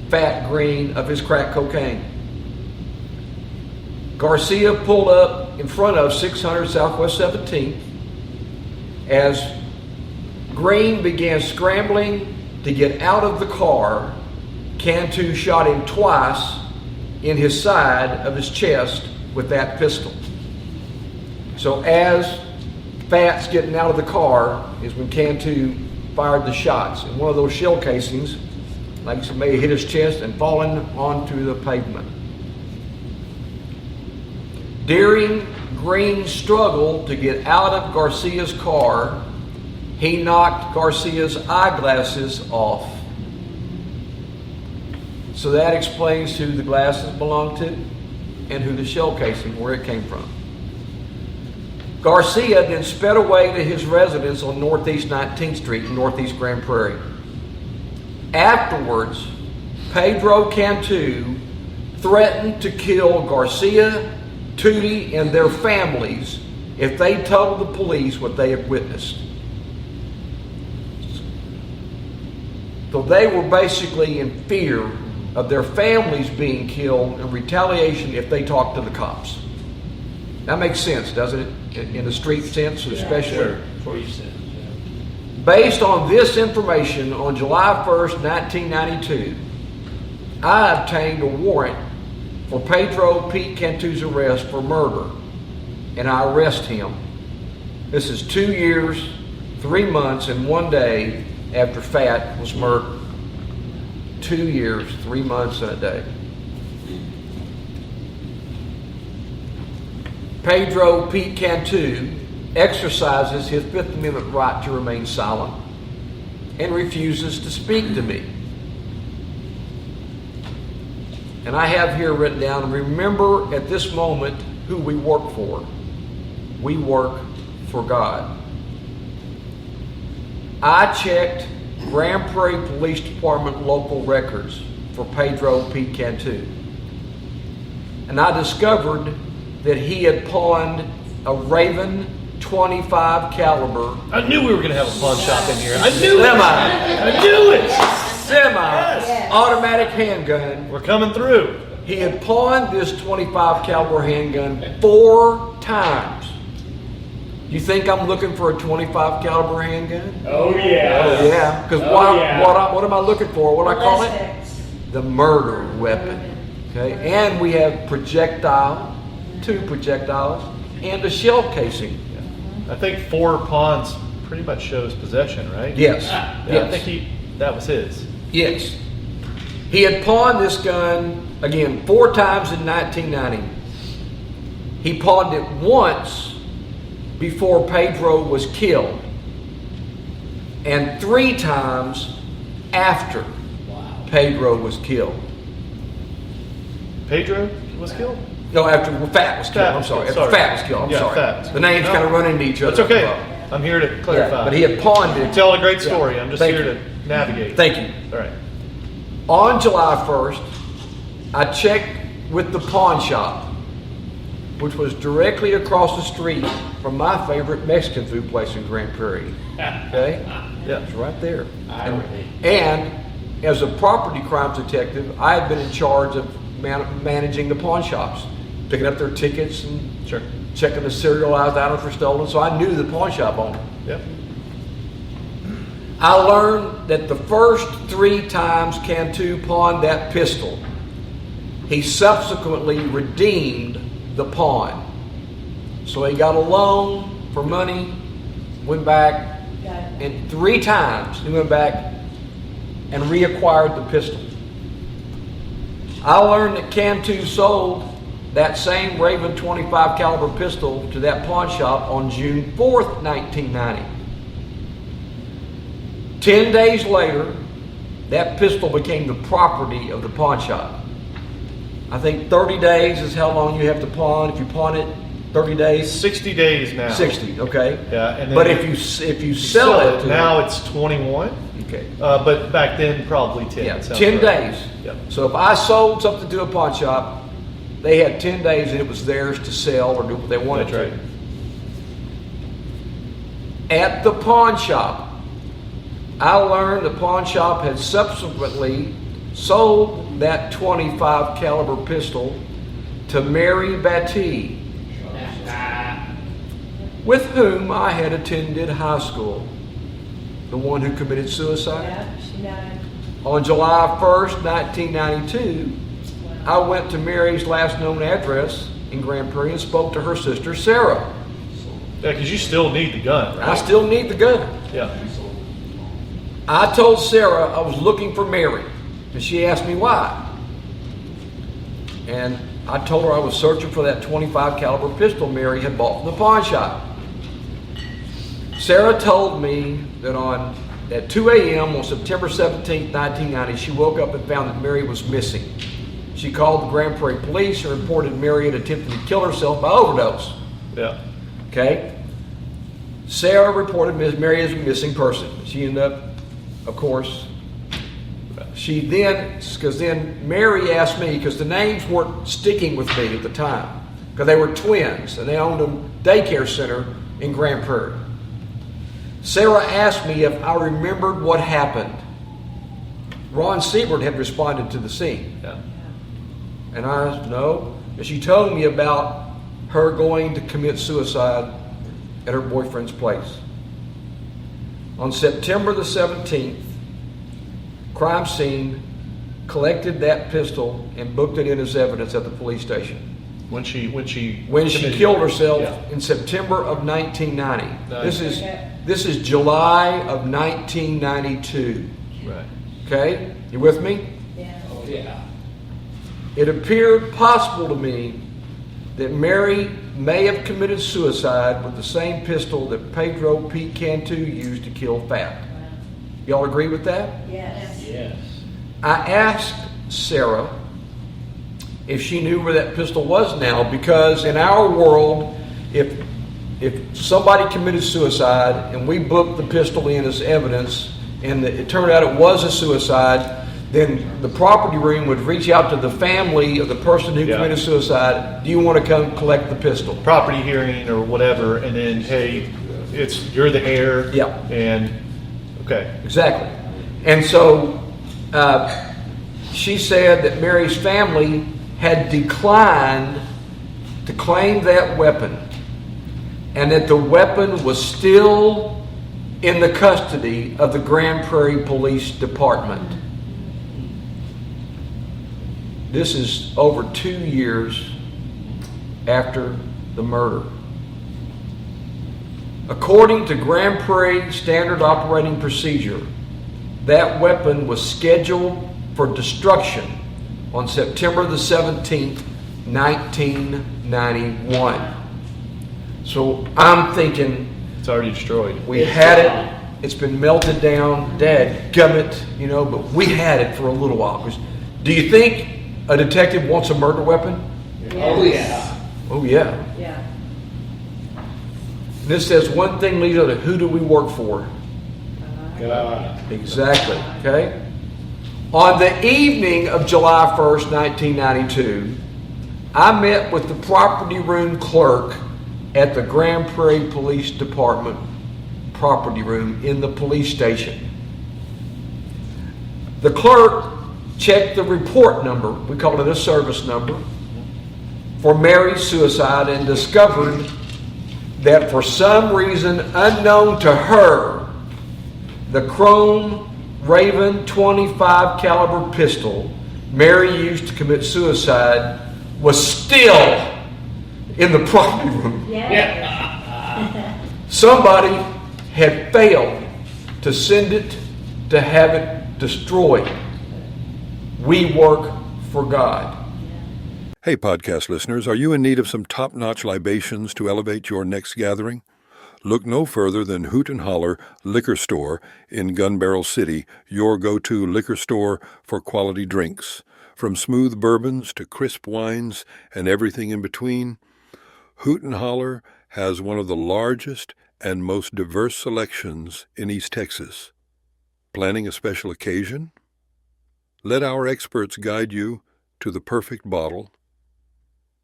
Fat Green of his crack cocaine. Garcia pulled up in front of 600 Southwest 17th as Green began scrambling to get out of the car. Cantu shot him twice in his side of his chest with that pistol. So as Fat's getting out of the car is when Cantu fired the shots. And one of those shell casings, like it may have hit his chest and fallen onto the pavement. During Green's struggle to get out of Garcia's car, he knocked Garcia's eyeglasses off. So that explains who the glasses belonged to and who the shell casing, where it came from. Garcia then sped away to his residence on Northeast 19th Street in Northeast Grand Prairie. Afterwards, Pedro Cantu threatened to kill Garcia, Tootie, and their families if they told the police what they had witnessed. So they were basically in fear of their families being killed in retaliation if they talked to the cops. That makes sense, doesn't it? In a street sense, especially. Sure. For you said. Based on this information, on July 1st, 1992, I obtained a warrant for Pedro Pete Cantu's arrest for murder, and I arrest him. This is 2 years, 3 months, and 1 day after Fat was murdered. 2 years, 3 months, and a day. Pedro Pete Cantu exercises his Fifth Amendment right to remain silent and refuses to speak to me. And I have here written down, remember at this moment who we work for. We work for God. I checked Grand Prairie Police Department local records for Pedro Pete Cantu. And I discovered that he had pawned a Raven .25 caliber. I knew we were going to have a pawn shop in here. I knew I knew it. Semi-automatic handgun. We're coming through. He had pawned this .25 caliber handgun 4 times. You think I'm looking for a .25 caliber handgun? Oh yeah. Oh yeah. Because what am I looking for? What do I call it? Ballistics. The murder weapon. Okay. And we have 2 projectiles, and a shell casing. I think 4 pawns pretty much shows possession, right? Yes. Yeah, Yes. I think that was his. Yes. He had pawned this gun, again, 4 times in 1990. He pawned it once before Pedro was killed, and 3 times after Pedro was killed. Pedro was killed? No, after Fat was killed. Fat I'm was sorry. killed, After sorry. Fat was killed. I'm Yeah, sorry. Fat. The names No. kind of run into each other. That's okay. I'm here to clarify. Yeah, but he had pawned it. Tell a great story. I'm just Thank here you. to navigate. Thank you. All right. On July 1st, I checked with the pawn shop, which was directly across the street from my favorite Mexican food place in Grand Prairie. Okay? Yeah, it's right there. And as a property crimes detective, I had been in charge of managing the pawn shops, picking up their tickets and Sure. checking the serialized items were stolen, so I knew the pawn shop owner. Yep. I learned that the first 3 times Cantu pawned that pistol, he subsequently redeemed the pawn. So he got a loan for money, went back, and 3 times he went back and reacquired the pistol. I learned that Cantu sold that same Raven 25 caliber pistol to that pawn shop on June 4th, 1990. 10 days later, that pistol became the property of the pawn shop. I think 30 days is how long you have to pawn. If you pawn it 30 days, 60 days now. 60, okay. Yeah, and then but if you sell it to now, it's 21. Okay. But back then, probably 10. Yeah, Sounds 10 right. days. Yep. So if I sold something to a pawn shop, they had 10 days and it was theirs to sell or do what they wanted That's to. right. At the pawn shop, I learned the pawn shop had subsequently sold that 25 caliber pistol to Mary Batty, with whom I had attended high school, the one who committed suicide. Yeah, she died. On July 1st, 1992, I went to Mary's last known address in Grand Prairie and spoke to her sister, Sarah. Yeah, because you still need the gun, right? I still need the gun. Yeah. I told Sarah I was looking for Mary, and she asked me why. And I told her I was searching for that 25 caliber pistol Mary had bought from the pawn shop. Sarah told me that at 2 a.m. on September 17, 1990, she woke up and found that Mary was missing. She called the Grand Prairie police and reported Mary had attempted to kill herself by overdose. Yeah. Okay? Sarah reported Ms. Mary as a missing person. She ended up, of course, because then Mary asked me, because the names weren't sticking with me at the time, because they were twins and they owned a daycare center in Grand Prairie. Sarah asked me if I remembered what happened. Ron Siebert had responded to the scene. Yeah. And I said, no. And she told me about her going to commit suicide at her boyfriend's place. On September the 17th, crime scene collected that pistol and booked it in as evidence at the police station. When she Killed herself Yeah. in September of 1990. Nice. This is July of 1992. Right. Okay? You with me? Yeah. Oh, yeah. It appeared possible to me that Mary may have committed suicide with the same pistol that Pedro P. Cantu used to kill Fat. Y'all agree with that? Yes. Yes. I asked Sarah if she knew where that pistol was now, because in our world, if somebody committed suicide and we booked the pistol in as evidence and it turned out it was a suicide, then the property room would reach out to the family of the person who committed suicide. Do you want to come collect the pistol? Property hearing or whatever, and then, hey, you're the heir. Yeah. And, okay. Exactly. And so she said that Mary's family had declined to claim that weapon, and that the weapon was still in the custody of the Grand Prairie Police Department. This is over 2 years after the murder. According to Grand Prairie Standard Operating Procedure, that weapon was scheduled for destruction on September the 17th, 1991. So I'm thinking, It's already destroyed. we had it, it's been melted down, dadgummit, but we had it for a little while. 'Cause do you think a detective wants a murder weapon? Oh, yeah. Oh yeah. Yeah. This says one thing leads to the other. Who do we work for? God. Exactly, okay? On the evening of July 1st, 1992, I met with the property room clerk at the Grand Prairie Police Department property room in the police station. The clerk checked the report number, we call it a service number, for Mary's suicide and discovered that for some reason unknown to her, the Chrome Raven .25 caliber pistol Mary used to commit suicide was still in the property room. Somebody had failed to send it to have it destroyed. We work for God. Hey, podcast listeners, are you in need of some top-notch libations to elevate your next gathering? Look no further than Hoot and Holler Liquor Store in Gun Barrel City, your go-to liquor store for quality drinks. From smooth bourbons to crisp wines and everything in between, Hoot and Holler has one of the largest and most diverse selections in East Texas. Planning a special occasion? Let our experts guide you to the perfect bottle.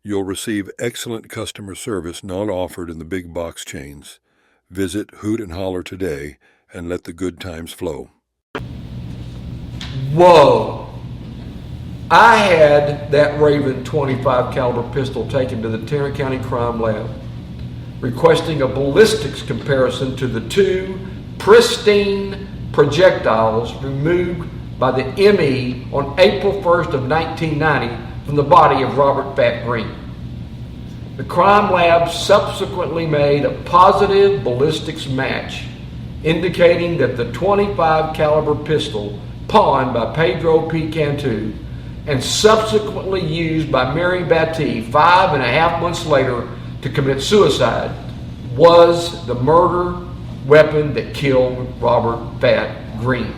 You'll receive excellent customer service not offered in the big box chains. Visit Hoot and Holler today and let the good times flow. Whoa! I had that Raven .25 caliber pistol taken to the Tarrant County Crime Lab, requesting a ballistics comparison to the two pristine projectiles removed by the ME on April 1st of 1990 from the body of Robert Fat Green. The crime lab subsequently made a positive ballistics match, indicating that the .25 caliber pistol pawned by Pedro P. Cantu and subsequently used by Mary Batty 5.5 months later to commit suicide was the murder weapon that killed Robert Fat Green.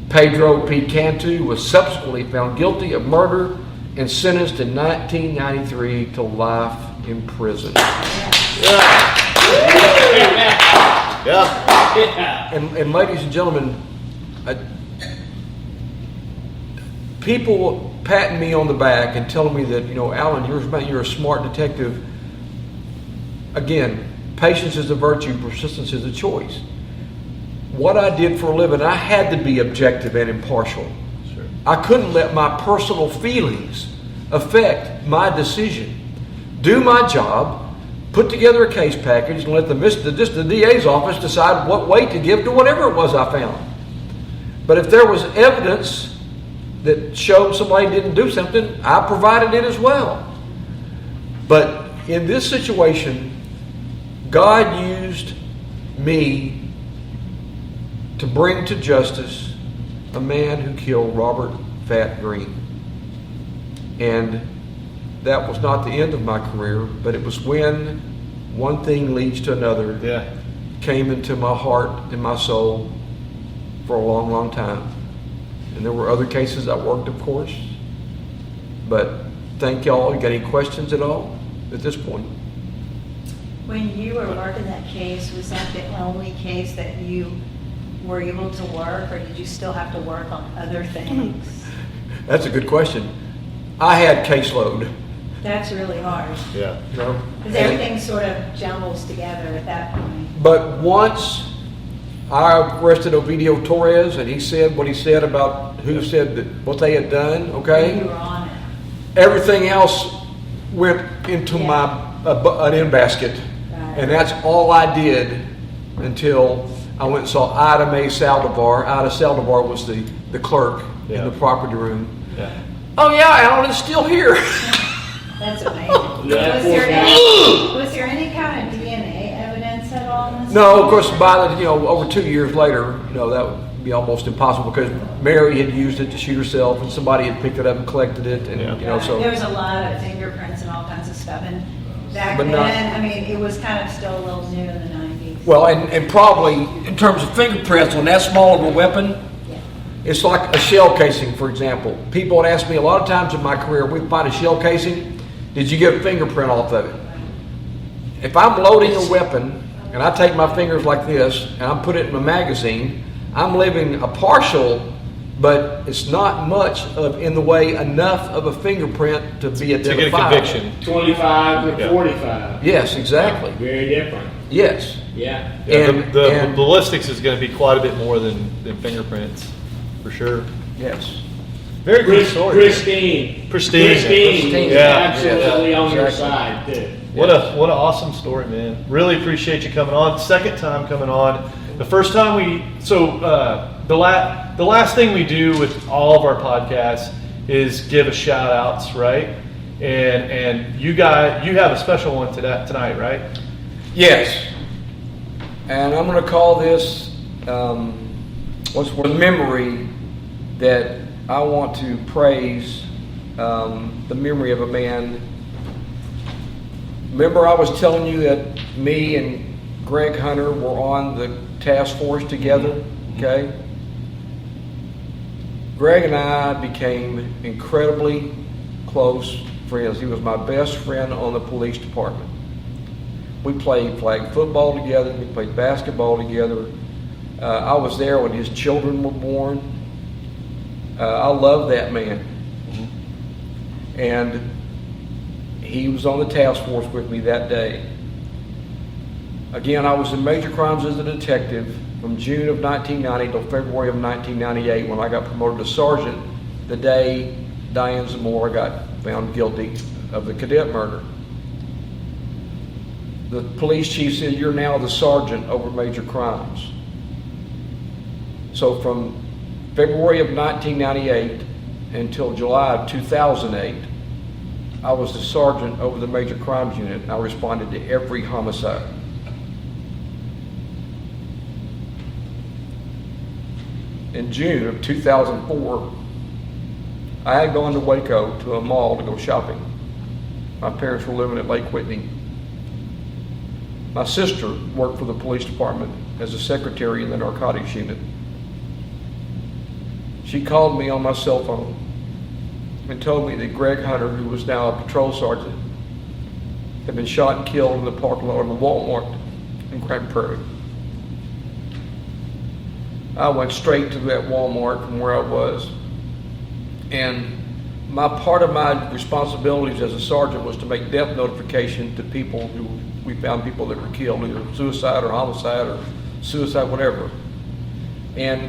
Pedro P. Cantu was subsequently found guilty of murder and sentenced in 1993 to life in prison. And ladies and gentlemen, people patting me on the back and telling me that, Alan, you're a smart detective. Again, patience is a virtue, persistence is a choice. What I did for a living, I had to be objective and impartial. Sure. I couldn't let my personal feelings affect my decision. Do my job, put together a case package, and let the DA's office decide what weight to give to whatever it was I found. But if there was evidence that showed somebody didn't do something, I provided it as well. But in this situation, God used me to bring to justice a man who killed Robert Fat Green. And that was not the end of my career, but it was when one thing leads to another. Came into my heart and my soul for a long, long time. And there were other cases I worked, of course. But thank y'all. You got any questions at all at this point? When you were working that case, was that the only case that you were able to work, or did you still have to work on other things? That's a good question. I had caseload. That's really hard. Yeah. Because everything sort of jumbles together at that point. But once I arrested Ovidio Torres, and he said what he said about who said that what they had done, okay? You were on it. Everything else went into an in basket. Right. And that's all I did until I went and saw Ida Mae Saldivar. Ida Saldivar was the clerk in the property room. Yeah. Oh yeah, Alan is still here. That's amazing. Was there any kind of DNA evidence at all in this? No, of course, over 2 years later, that would be almost impossible because Mary had used it to shoot herself, and somebody had picked it up and collected it, and so there was a lot of fingerprints and all kinds of stuff, and back But then, it was kind of still a little new in the 90s. Well, and probably in terms of fingerprints on that small of a weapon, it's like a shell casing, for example. People would ask me a lot of times in my career, we find a shell casing, did you get a fingerprint off of it? If I'm loading a weapon and I take my fingers like this and I put it in a magazine, I'm leaving a partial, but it's not much in the way enough of a fingerprint to be identified. To get a conviction. 25 to 45. Yes, exactly. Very different. Yes. Yeah. The ballistics is going to be quite a bit more than fingerprints, for sure. Yes. Very good story. Pristine. Pristine. Yeah. Absolutely on your Exactly. side, too. What an awesome story, man. Really appreciate you coming on. Second time coming on. The first time the last thing we do with all of our podcasts is give a shout outs, right? And you have a special one tonight, right? Yes. And I'm going to call this what's the memory that I want to praise the memory of a man. Remember, I was telling you that me and Greg Hunter were on the task force together, okay? Greg and I became incredibly close friends. He was my best friend on the police department. We played flag football together. We played basketball together. I was there when his children were born. I love that man. And he was on the task force with me that day. Again, I was in major crimes as a detective from June of 1990 till February of 1998 when I got promoted to sergeant the day Diane Zamora got found guilty of the cadet murder. The police chief said, "You're now the sergeant over major crimes." So from February of 1998 until July of 2008, I was the sergeant over the major crimes unit, and I responded to every homicide. In June of 2004, I had gone to Waco to a mall to go shopping. My parents were living at Lake Whitney. My sister worked for the police department as a secretary in the narcotics unit. She called me on my cell phone and told me that Greg Hunter, who was now a patrol sergeant, had been shot and killed in the parking lot of the Walmart in Grand Prairie. I went straight to that Walmart from where I was, and part of my responsibilities as a sergeant was to make death notification to people who we found people that were killed, either suicide or homicide or suicide, whatever. And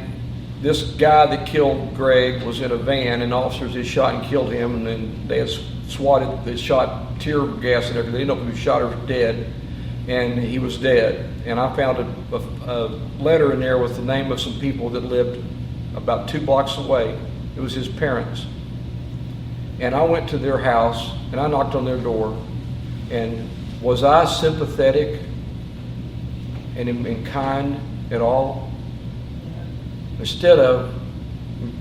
this guy that killed Greg was in a van, and officers had shot and killed him, and then they had they shot tear gas and everything. They didn't know if he was shot or dead, and he was dead. And I found a letter in there with the name of some people that lived about 2 blocks away. It was his parents. And I went to their house, and I knocked on their door, and was I sympathetic and kind at all? Instead of,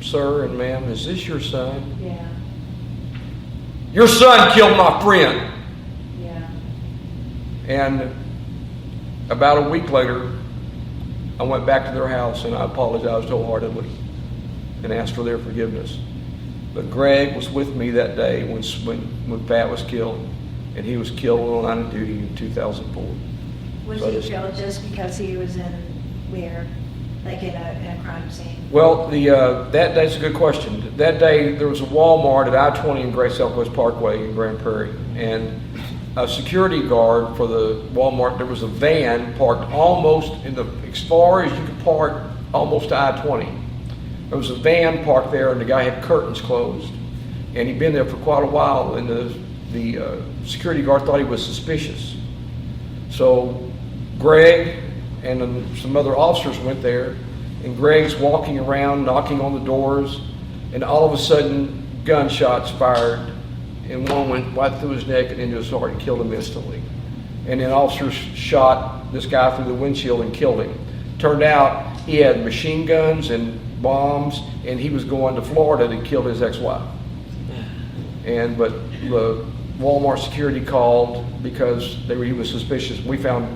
"Sir and ma'am, is this your son?" Yeah. "Your son killed my friend." Yeah. And about a week later, I went back to their house and I apologized wholeheartedly and asked for their forgiveness. But Greg was with me that day when Pat was killed, and he was killed on line of duty in 2004. Was So I he just- killed just because he was in where, like in a crime scene? Well, that's a good question. That day there was a Walmart at I-20 and Great Southwest Parkway in Grand Prairie, and a security guard for the Walmart. There was a van parked almost as far as you could park, almost to I-20. There was a van parked there, and the guy had curtains closed, and he'd been there for quite a while. And the security guard thought he was suspicious, so Greg and some other officers went there, and Greg's walking around, knocking on the doors, and all of a sudden, gunshots fired, and one went right through his neck and into his heart and killed him instantly. And then officers shot this guy through the windshield and killed him. Turned out he had machine guns and bombs, and he was going to Florida to kill his ex-wife. But the Walmart security called because he was suspicious. We found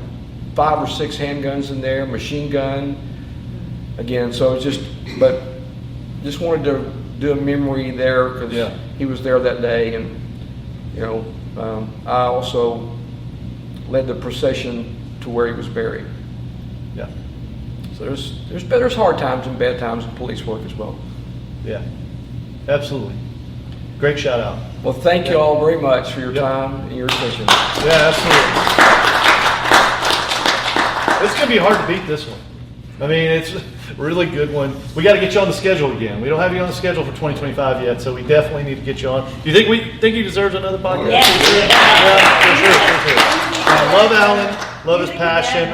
5 or 6 handguns in there, machine gun. Again, so just wanted to do a memory there because he was there that day, and I also led the procession to where he was buried. Yeah. So there's hard times and bad times in police work as well. Yeah. Absolutely. Great shout out. Well, thank you all very much for your time and your attention. Yeah, absolutely. It's going to be hard to beat this one. I mean, Really good one. We got to get you on the schedule again. We don't have you on the schedule for 2025 yet, so we definitely need to get you on. Do you think he deserves another podcast? Yeah. For sure. I love Alan, love his passion,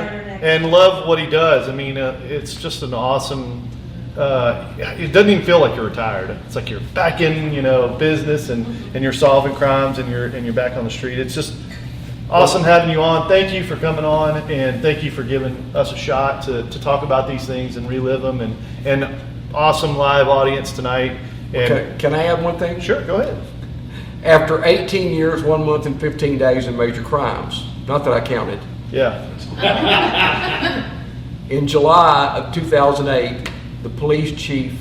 and love what he does. I mean, it's just an awesome. It doesn't even feel like you're retired. It's like you're back in, business, and you're solving crimes, and you're back on the street. It's just awesome having you on. Thank you for coming on, and thank you for giving us a shot to talk about these things and relive them. And awesome live audience tonight. And Can I add one thing? Sure, go ahead. After 18 years, 1 month, and 15 days in major crimes, not that I counted, Yeah. in July of 2008, the police chief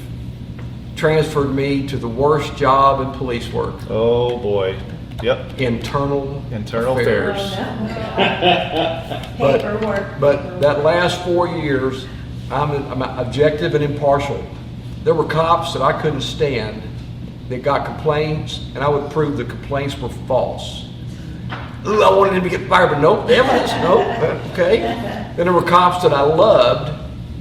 transferred me to the worst job in police work. Oh boy. Yep. Internal Affairs. Paperwork. But that last 4 years, I'm objective and impartial. There were cops that I couldn't stand that got complaints, and I would prove the complaints were false. Ooh, I wanted him to get fired, but nope, the evidence, nope, okay. Then there were cops that I loved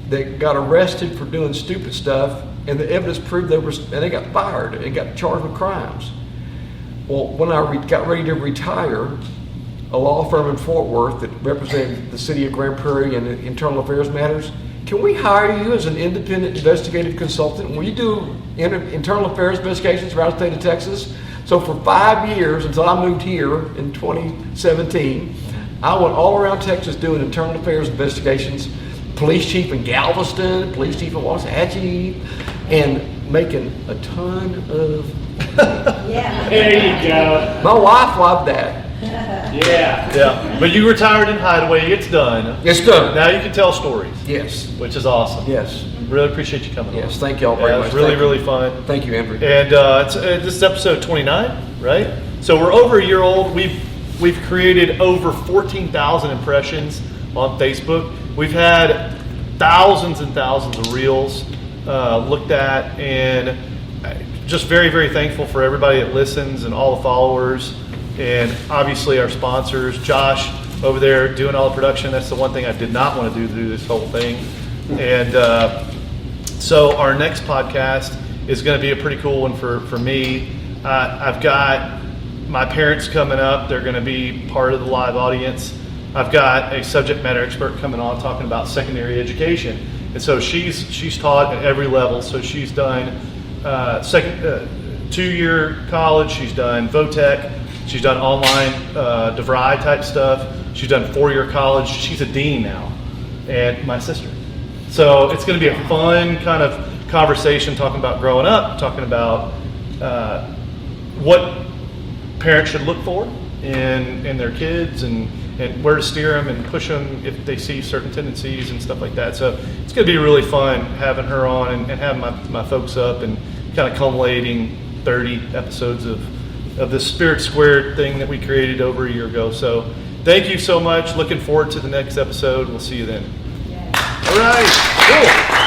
that got arrested for doing stupid stuff, and the evidence proved and they got fired and got charged with crimes. Well, when I got ready to retire, a law firm in Fort Worth that represented the city of Grand Prairie and internal affairs matters, can we hire you as an independent investigative consultant? Will you do internal affairs investigations around the state of Texas? So for 5 years, until I moved here in 2017, I went all around Texas doing internal affairs investigations, police chief in Galveston, police chief in Waxahachie, and making a ton of Yeah. There you go. My wife loved that. Yeah. Yeah. But you retired in Hideaway. It's done. It's done. Now you can tell stories. Yes. Which is awesome. Yes. Really appreciate you coming on. Yes. Thank y'all very Yeah, much. It was really, Thank you. really fun. Thank you, Andrew. And this is episode 29, right? So we're over a year old. We've created over 14,000 impressions on Facebook. We've had thousands and thousands of reels looked at, and just very, very thankful for everybody that listens and all the followers, and obviously our sponsors. Josh over there doing all the production. That's the one thing I did not want to do this whole thing. And so our next podcast is going to be a pretty cool one for me. I've got my parents coming up. They're going to be part of the live audience. I've got a subject matter expert coming on talking about secondary education. And so she's taught at every level. So she's done 2-year college. She's done VOTEC. She's done online DeVry type stuff. She's done 4-year college. She's a dean now, and my sister. So it's going to be a fun kind of conversation talking about growing up, talking about what parents should look for in their kids, and where to steer them and push them if they see certain tendencies and stuff like that. So it's going to be really fun having her on and having my folks up and kind of culminating 30 episodes of this Spirit Squared thing that we created over a year ago. So thank you so much. Looking forward to the next episode. We'll see you then. All right. Cool.